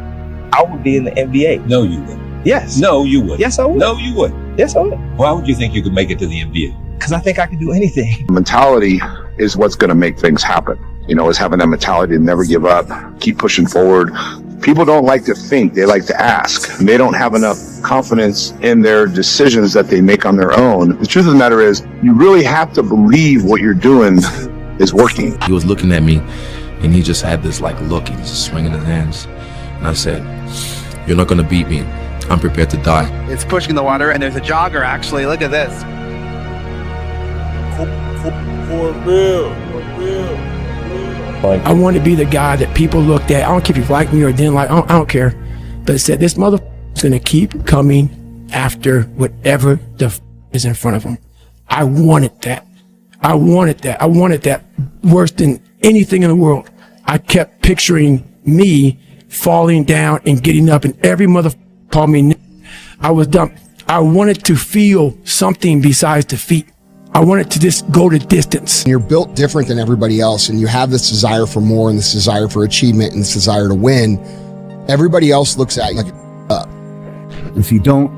I would be in the NBA. No, you wouldn't. Yes. No, you wouldn't. Yes, I would. No, you wouldn't. Yes, I would. Why would you think you could make it to the NBA? Because I think I can do anything. Mentality is what's going to make things happen. You know, is having that mentality to never give up, keep pushing forward. People don't like to think, they like to ask. And they don't have enough confidence in their decisions that they make on their own. The truth of the matter is, you really have to believe what you're doing is working. He was looking at me and he just had this like look, he was just swinging his hands. And I said, you're not going to beat me. I'm prepared to die. It's pushing the water and there's a jogger actually. Look at this. For real. I want to be the guy that people looked at. I don't care if you like me or didn't like. I don't care. But said this motherfucker's gonna keep coming after whatever the is in front of him. I wanted that. I wanted that worse than anything in the world. I kept picturing me falling down and getting up, and every motherfucker called me. I was dumb. I wanted to feel something besides defeat. I wanted to just go the distance. You're built different than everybody else, and you have this desire for more and this desire for achievement and this desire to win. Everybody else looks at you like up. If you don't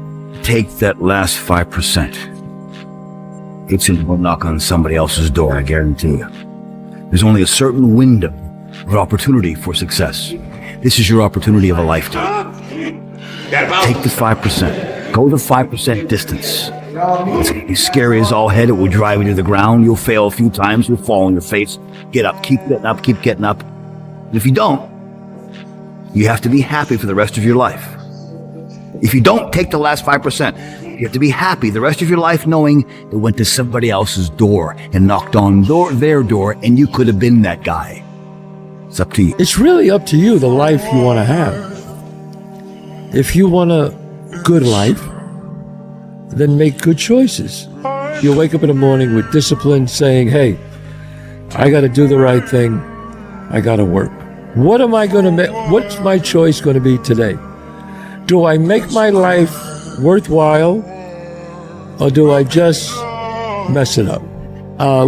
take that last 5%, it's going to knock on somebody else's door, I guarantee you. There's only a certain window of opportunity for success. This is your opportunity of a lifetime. Take the 5%. Go the 5% distance. It's gonna be scary as all head. It will drive you to the ground. You'll fail a few times. You'll fall on your face. Get up. Keep getting up. Keep getting up. And if you don't, you have to be happy for the rest of your life. If you don't take the last 5%, you have to be happy the rest of your life knowing it went to somebody else's door and knocked on their door, and you could have been that guy. It's up to you. It's really up to you, the life you want to have. If you want a good life, then make good choices. You wake up in the morning with discipline saying, hey, I got to do the right thing. I got to work. What am I going to make? What's my choice going to be today? Do I make my life worthwhile, or do I just mess it up?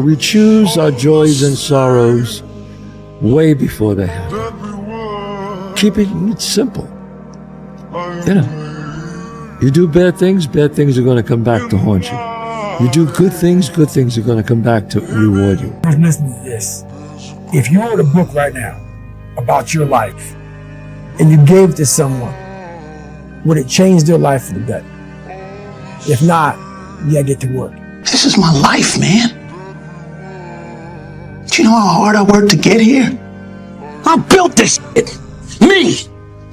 We choose our joys and sorrows way before they happen. Keeping it simple. You know, you do bad things are going to come back to haunt you. You do good things are going to come back to reward you. Listen to this. If you wrote a book right now about your life and you gave it to someone, would it change their life for the better? If not, you gotta get to work. This is my life, man. Do you know how hard I worked to get here? I built this shit. Me!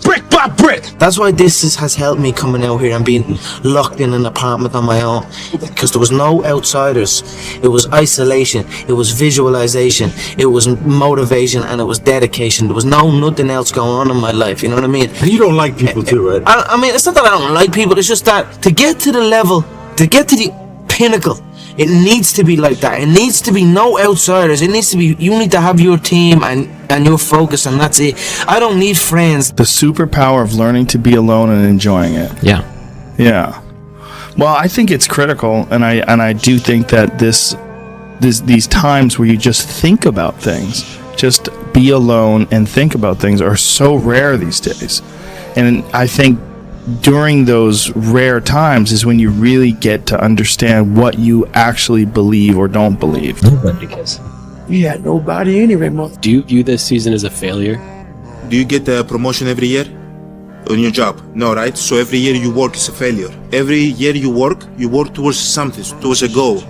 Brick by brick! That's why this has helped me coming out here and being locked in an apartment on my own. Because there was no outsiders. It was isolation. It was visualization. It was motivation, and it was dedication. There was nothing else going on in my life, you know what I mean? And you don't like people too, right? I mean, it's not that I don't like people, it's just that to get to the level, to get to the pinnacle, it needs to be like that. It needs to be no outsiders. It needs to be, you need to have your team and your focus, and that's it. I don't need friends. The superpower of learning to be alone and enjoying it. Yeah. Yeah. Well, I think it's critical, and I do think that these times where you just think about things, just be alone and think about things, are so rare these days. And I think during those rare times is when you really get to understand what you actually believe or don't believe. Because we had nobody anyway. Do you view this season as a failure? Do you get a promotion every year on your job? No, right? So every year you work is a failure. Every year you work towards something, towards a goal,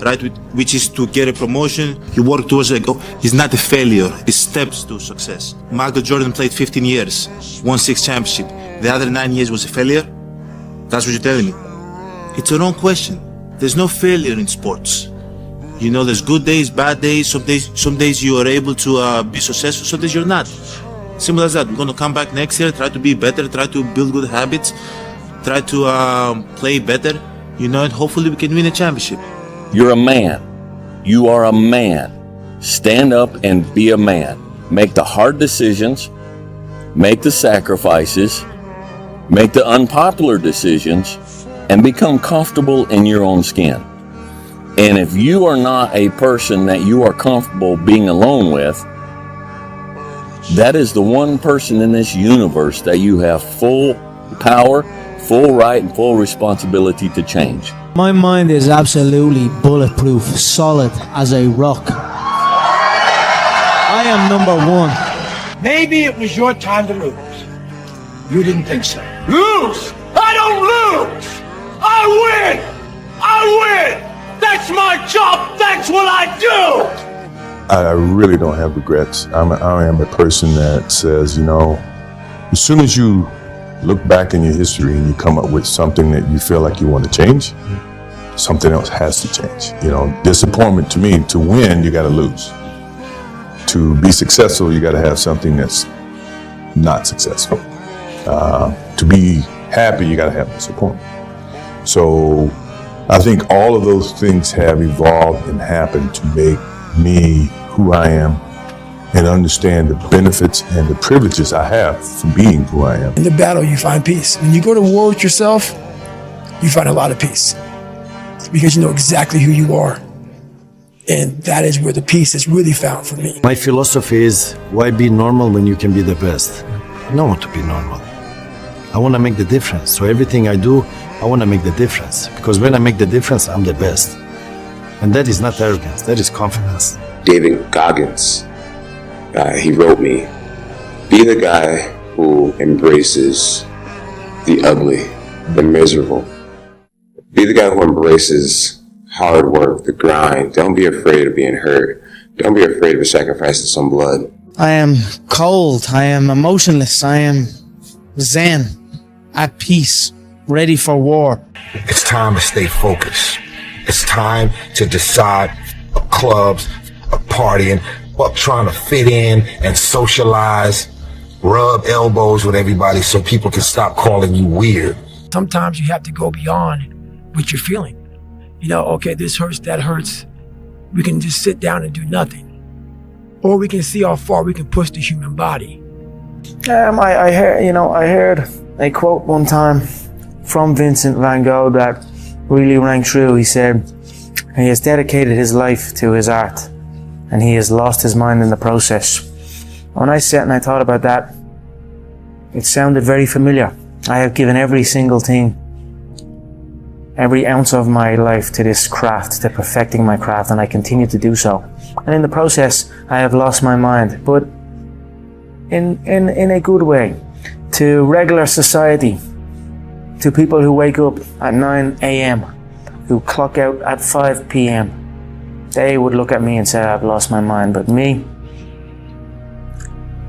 right? Which is to get a promotion. You work towards a goal. It's not a failure. It's steps to success. Michael Jordan played 15 years, won 6 championships. The other 9 years was a failure? That's what you're telling me. It's a wrong question. There's no failure in sports. You know, there's good days, bad days. Some days you are able to be successful, some days you're not. Simple as that. We're going to come back next year, try to be better, try to build good habits, try to play better, you know, and hopefully we can win a championship. You're a man. You are a man. Stand up and be a man. Make the hard decisions. Make the sacrifices. Make the unpopular decisions. And become comfortable in your own skin. And if you are not a person that you are comfortable being alone with, that is the one person in this universe that you have full power, full right, and full responsibility to change. My mind is absolutely bulletproof, solid as a rock. I am number one. Maybe it was your time to lose. You didn't think so. Lose! I don't lose! I win! I win! That's my job! That's what I do! I really don't have regrets. I am a person that says, you know, as soon as you look back in your history and you come up with something that you feel like you want to change, something else has to change. You know, disappointment to me, to win, you got to lose. To be successful, you got to have something that's not successful. To be happy, you got to have disappointment. So I think all of those things have evolved and happened to make me who I am and understand the benefits and the privileges I have from being who I am. In the battle, you find peace. When you go to war with yourself, you find a lot of peace because you know exactly who you are. And that is where the peace is really found for me. My philosophy is, why be normal when you can be the best? I don't want to be normal. I want to make the difference. So everything I do, I want to make the difference. Because when I make the difference, I'm the best. And that is not arrogance, that is confidence. David Goggins, he wrote me, be the guy who embraces the ugly, the miserable. Be the guy who embraces hard work, the grind. Don't be afraid of being hurt. Don't be afraid of sacrificing some blood. I am cold. I am emotionless. I am zen, at peace, ready for war. It's time to stay focused. It's time to decide clubs, partying, trying to fit in and socialize, rub elbows with everybody so people can stop calling you weird. Sometimes you have to go beyond what you're feeling. You know, okay, this hurts, that hurts. We can just sit down and do nothing. Or we can see how far we can push the human body. I heard a quote one time from Vincent van Gogh that really rang true. He said, he has dedicated his life to his art and he has lost his mind in the process. When I sat and I thought about that, it sounded very familiar. I have given every single thing, every ounce of my life to this craft, to perfecting my craft, and I continue to do so. And in the process, I have lost my mind, but in a good way, to regular society, to people who wake up at 9 a.m., who clock out at 5 p.m. They would look at me and say, I've lost my mind, but me,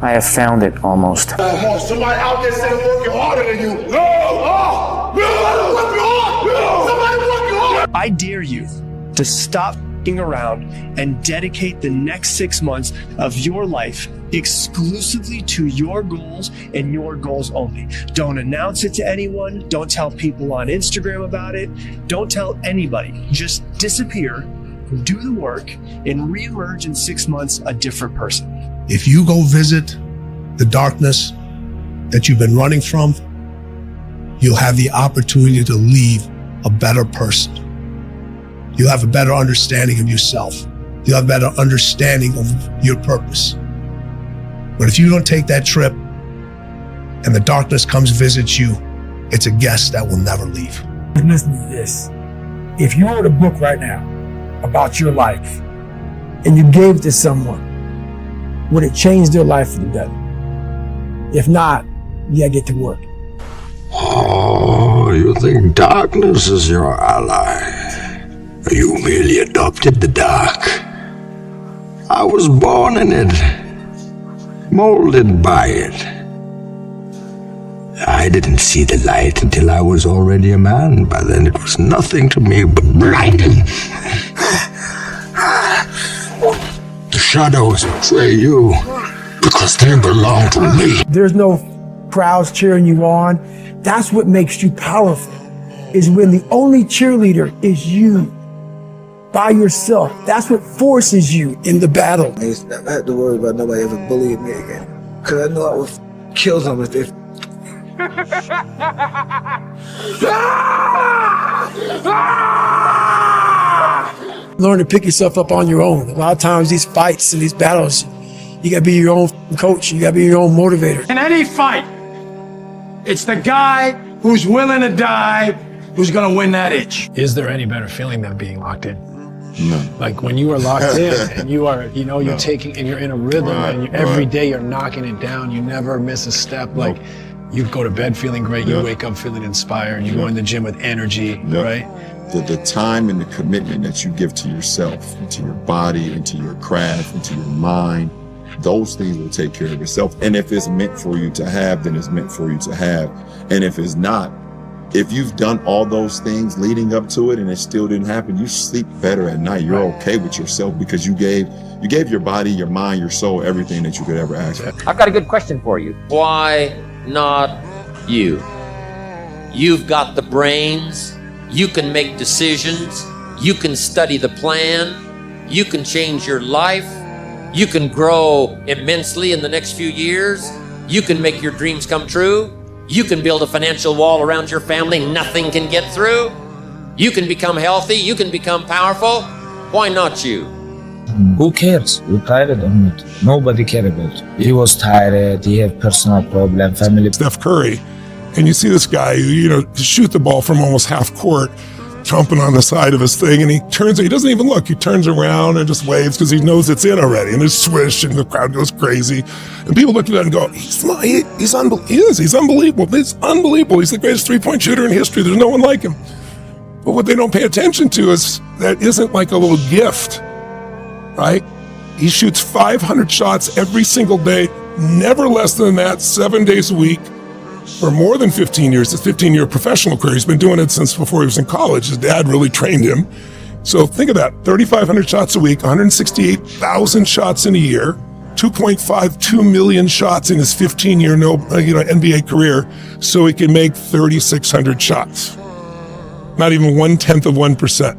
I have found it almost. Somebody out there saying working harder than you. Somebody working harder. I dare you to stop f***ing around and dedicate the next 6 months of your life exclusively to your goals and your goals only. Don't announce it to anyone. Don't tell people on Instagram about it. Don't tell anybody. Just disappear, do the work, and reemerge in 6 months a different person. If you go visit the darkness that you've been running from, you'll have the opportunity to leave a better person. You'll have a better understanding of yourself. You'll have a better understanding of your purpose. But if you don't take that trip and the darkness comes visit you, it's a guest that will never leave. Listen to this. If you wrote a book right now about your life and you gave it to someone, would it change their life for the better? If not, you gotta get to work. Oh, you think darkness is your ally? You merely adopted the dark. I was born in it, molded by it. I didn't see the light until I was already a man. By then it was nothing to me but blinding. The shadows betray you because they belong to me. There's no crowds cheering you on. That's what makes you powerful, is when the only cheerleader is you, by yourself. That's what forces you in the battle. I used to never have to worry about nobody ever bullying me again, because I knew I would kill them if they... Learn to pick yourself up on your own. A lot of times these fights and these battles, you gotta be your own coach, you gotta be your own motivator. In any fight, it's the guy who's willing to die who's gonna win that itch. Is there any better feeling than being locked in? No. Like when you are locked in and you are, you're taking, and you're in a rhythm, and every day you're knocking it down, you never miss a step. Like you go to bed feeling great, you wake up feeling inspired, you go in the gym with energy, right? The time and the commitment that you give to yourself, into your body, into your craft, into your mind, those things will take care of itself. And if it's meant for you to have, then it's meant for you to have. And if it's not, if you've done all those things leading up to it and it still didn't happen, you sleep better at night. You're okay with yourself because you gave your body, your mind, your soul, everything that you could ever ask for. I've got a good question for you. Why not you? You've got the brains. You can make decisions. You can study the plan. You can change your life. You can grow immensely in the next few years. You can make your dreams come true. You can build a financial wall around your family nothing can get through. You can become healthy. You can become powerful. Why not you? Who cares? You're tired or not? Nobody cares about you. He was tired, he had personal problem, family. Steph Curry, and you see this guy, shoot the ball from almost half court, chomping on the side of his thing, and he doesn't even look. He turns around and just waves because he knows it's in already, and there's swish, and the crowd goes crazy. And people look at that and go, he's unbelievable. He's unbelievable. He's unbelievable. He's the greatest three-point shooter in history. There's no one like him. But what they don't pay attention to is that isn't like a little gift, right? He shoots 500 shots every single day, never less than that, 7 days a week, for more than 15 years. His 15-year professional career. He's been doing it since before he was in college. His dad really trained him. So think of that, 3,500 shots a week, 168,000 shots in a year, 2.52 million shots in his 15-year NBA career, so he can make 3,600 shots. Not even 1/10 of 1%.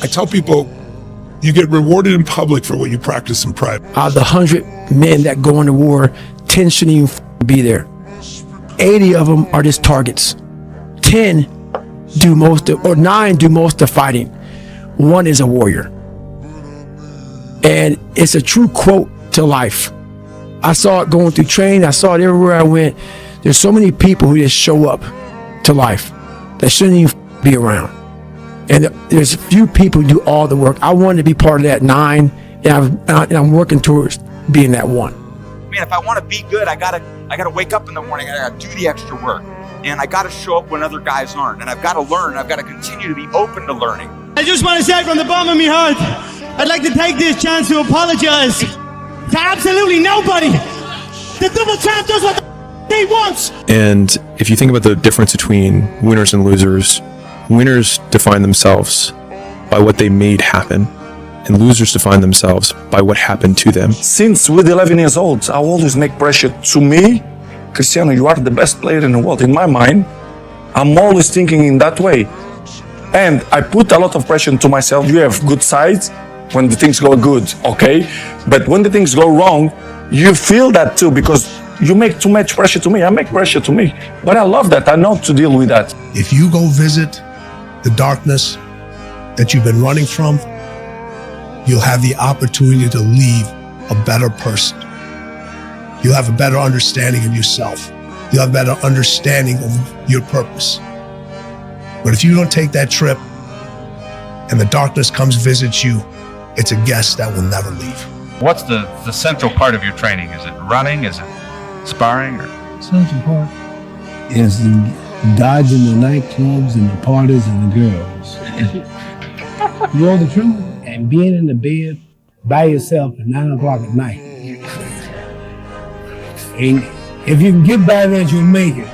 I tell people, you get rewarded in public for what you practice in private. Out of the 100 men that go into war, 10 shouldn't even be there. 80 of them are just targets. 10 do most of, or 9 do most of the fighting. 1 is a warrior. And it's a true quote to life. I saw it going through training. I saw it everywhere I went. There's so many people who just show up to life that shouldn't even be around. And there's a few people who do all the work. I wanted to be part of that 9, and I'm working towards being that 1. Man, if I want to be good, I gotta wake up in the morning, I gotta do the extra work, and I gotta show up when other guys aren't, and I've got to learn, I've got to continue to be open to learning. I just want to say from the bottom of my heart, I'd like to take this chance to apologize to absolutely nobody. The double champ does what he wants. And if you think about the difference between winners and losers, winners define themselves by what they made happen, and losers define themselves by what happened to them. Since with 11 years old, I always make pressure to me. Cristiano, you are the best player in the world. In my mind, I'm always thinking in that way. And I put a lot of pressure to myself. You have good sides when the things go good, okay? But when the things go wrong, you feel that too, because you make too much pressure to me. I make pressure to me. But I love that. I know to deal with that. If you go visit the darkness that you've been running from, you'll have the opportunity to leave a better person. You'll have a better understanding of yourself. You'll have a better understanding of your purpose. But if you don't take that trip and the darkness comes visits you, it's a guest that will never leave. What's the central part of your training? Is it running? Is it sparring? Or? Central part is dodging the nightclubs and the parties and the girls. You know the truth? And being in the bed by yourself at 9 o'clock at night. And if you can get by that, you'll make it.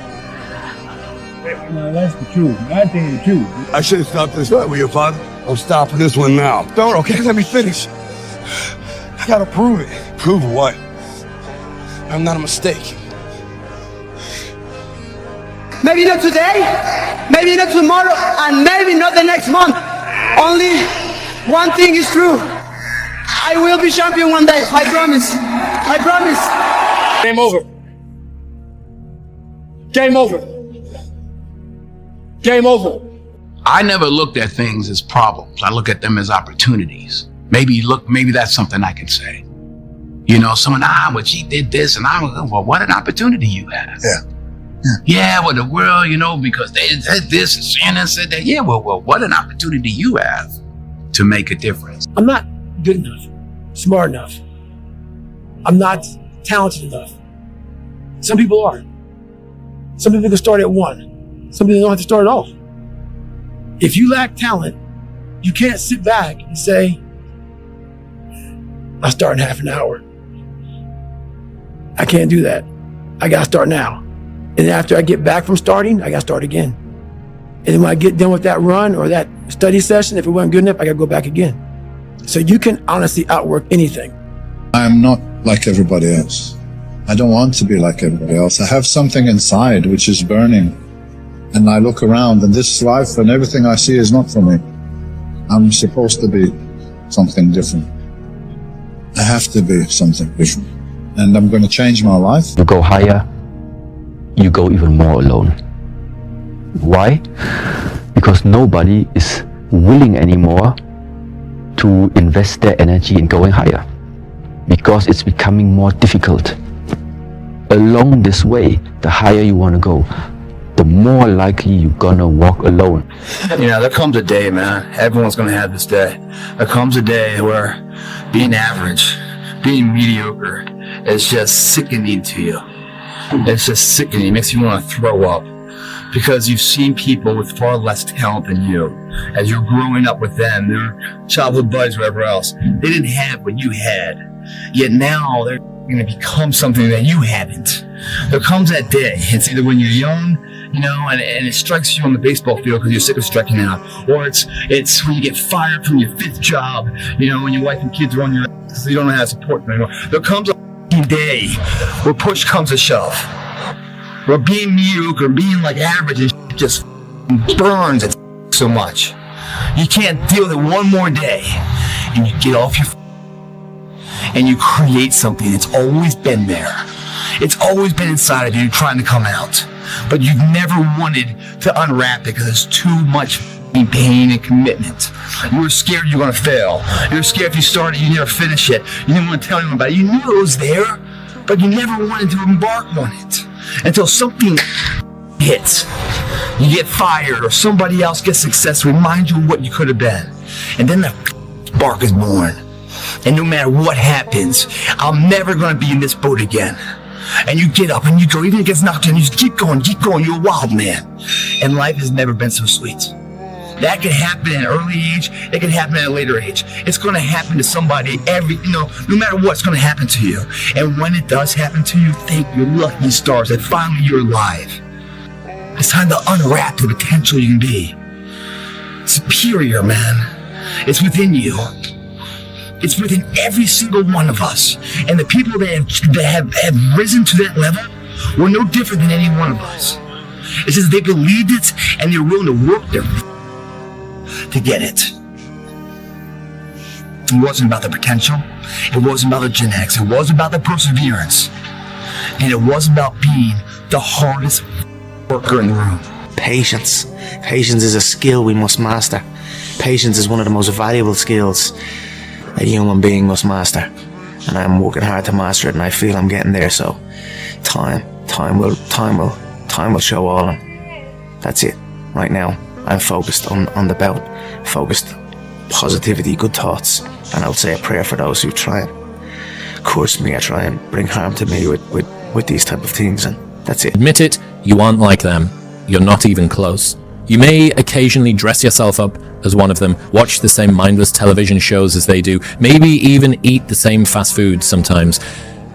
Now, that's the truth. I tell you the truth. I should have stopped this fight with your father. I'm stopping this one now. Don't, okay? Let me finish. I gotta prove it. Prove what? I'm not a mistake. Maybe not today, maybe not tomorrow, and maybe not the next month. Only one thing is true. I will be champion one day. I promise. I promise. Game over. Game over. Game over. I never looked at things as problems. I look at them as opportunities. Maybe that's something I can say. You know, someone, well, she did this, and well, what an opportunity you have. Yeah, well, the world, you know, because they said this and Shannon said that. Yeah, well, what an opportunity you have to make a difference. I'm not good enough, smart enough. I'm not talented enough. Some people are. Some people can start at 1. Some people don't have to start at all. If you lack talent, you can't sit back and say, I'll start in half an hour. I can't do that. I gotta start now. And after I get back from starting, I gotta start again. And then when I get done with that run or that study session, if it wasn't good enough, I gotta go back again. So you can honestly outwork anything. I'm not like everybody else. I don't want to be like everybody else. I have something inside which is burning. And I look around, and this life and everything I see is not for me. I'm supposed to be something different. I have to be something different. And I'm going to change my life. You go higher, you go even more alone. Why? Because nobody is willing anymore to invest their energy in going higher. Because it's becoming more difficult. Along this way, the higher you want to go, the more likely you're gonna walk alone. You know, there comes a day, man. Everyone's gonna have this day. There comes a day where being average, being mediocre is just sickening to you. It's just sickening. It makes you want to throw up. Because you've seen people with far less talent than you. As you're growing up with them, their childhood buddies, whatever else, they didn't have what you had. Yet now they're going to become something that you haven't. There comes that day. It's either when you're young, you know, and it strikes you on the baseball field because you're sick of striking out, or it's when you get fired from your 5th job, you know, when your wife and kids are on your ass, so you don't know how to support them anymore. There comes a day where push comes to shove. Where being mediocre, being like average, is just burns it so much. You can't deal with it one more day. And you get off your and you create something that's always been there. It's always been inside of you trying to come out. But you've never wanted to unwrap it because it's too much pain and commitment. You were scared you were going to fail. You were scared if you started, you never finish it. You didn't want to tell anyone about it. You knew it was there, but you never wanted to embark on it. Until something hits. You get fired or somebody else gets success, remind you of what you could have been. And then the spark is born. And no matter what happens, I'm never going to be in this boat again. And you get up and you go, even if it gets knocked down, you just keep going, you're a wild man. And life has never been so sweet. That can happen at an early age, it can happen at a later age. It's going to happen to somebody no matter what, it's going to happen to you. And when it does happen to you, thank your lucky stars that finally you're alive. It's time to unwrap the potential you can be. Superior, man. It's within you. It's within every single one of us. And the people that have risen to that level were no different than any one of us. It's just they believed it and they're willing to work their to get it. It wasn't about the potential. It wasn't about the genetics. It wasn't about the perseverance. And it wasn't about being the hardest worker in the room. Patience. Patience is a skill we must master. Patience is one of the most valuable skills a human being must master. And I'm working hard to master it, and I feel I'm getting there. So time will show all. And that's it. Right now, I'm focused on the bout, focused positivity, good thoughts, and I'll say a prayer for those who try and curse me or try and bring harm to me with these type of things, and that's it. Admit it, you aren't like them. You're not even close. You may occasionally dress yourself up as one of them, watch the same mindless television shows as they do, maybe even eat the same fast food sometimes,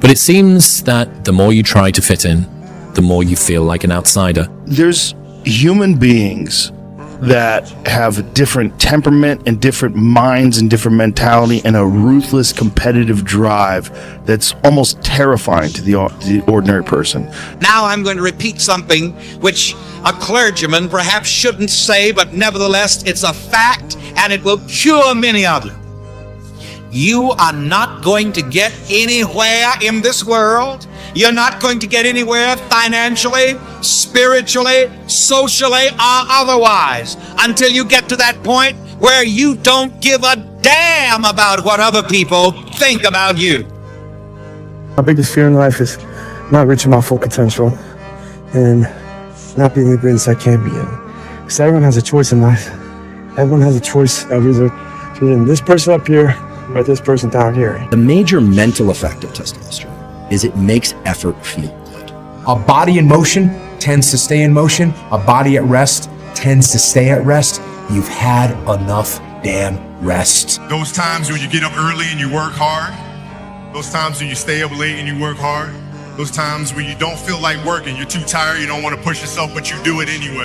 but it seems that the more you try to fit in, the more you feel like an outsider. There's human beings that have a different temperament and different minds and different mentality and a ruthless competitive drive that's almost terrifying to the ordinary person. Now I'm going to repeat something which a clergyman perhaps shouldn't say, but nevertheless it's a fact and it will cure many of you. You are not going to get anywhere in this world. You're not going to get anywhere financially, spiritually, socially, or otherwise until you get to that point where you don't give a damn about what other people think about you. My biggest fear in life is not reaching my full potential and not being the greatest I can be in. Because everyone has a choice in life. Everyone has a choice of either being this person up here or this person down here. The major mental effect of testosterone is it makes effort feel good. A body in motion tends to stay in motion. A body at rest tends to stay at rest. You've had enough damn rest. Those times when you get up early and you work hard, those times when you stay up late and you work hard, those times when you don't feel like working, you're too tired, you don't want to push yourself, but you do it anyway.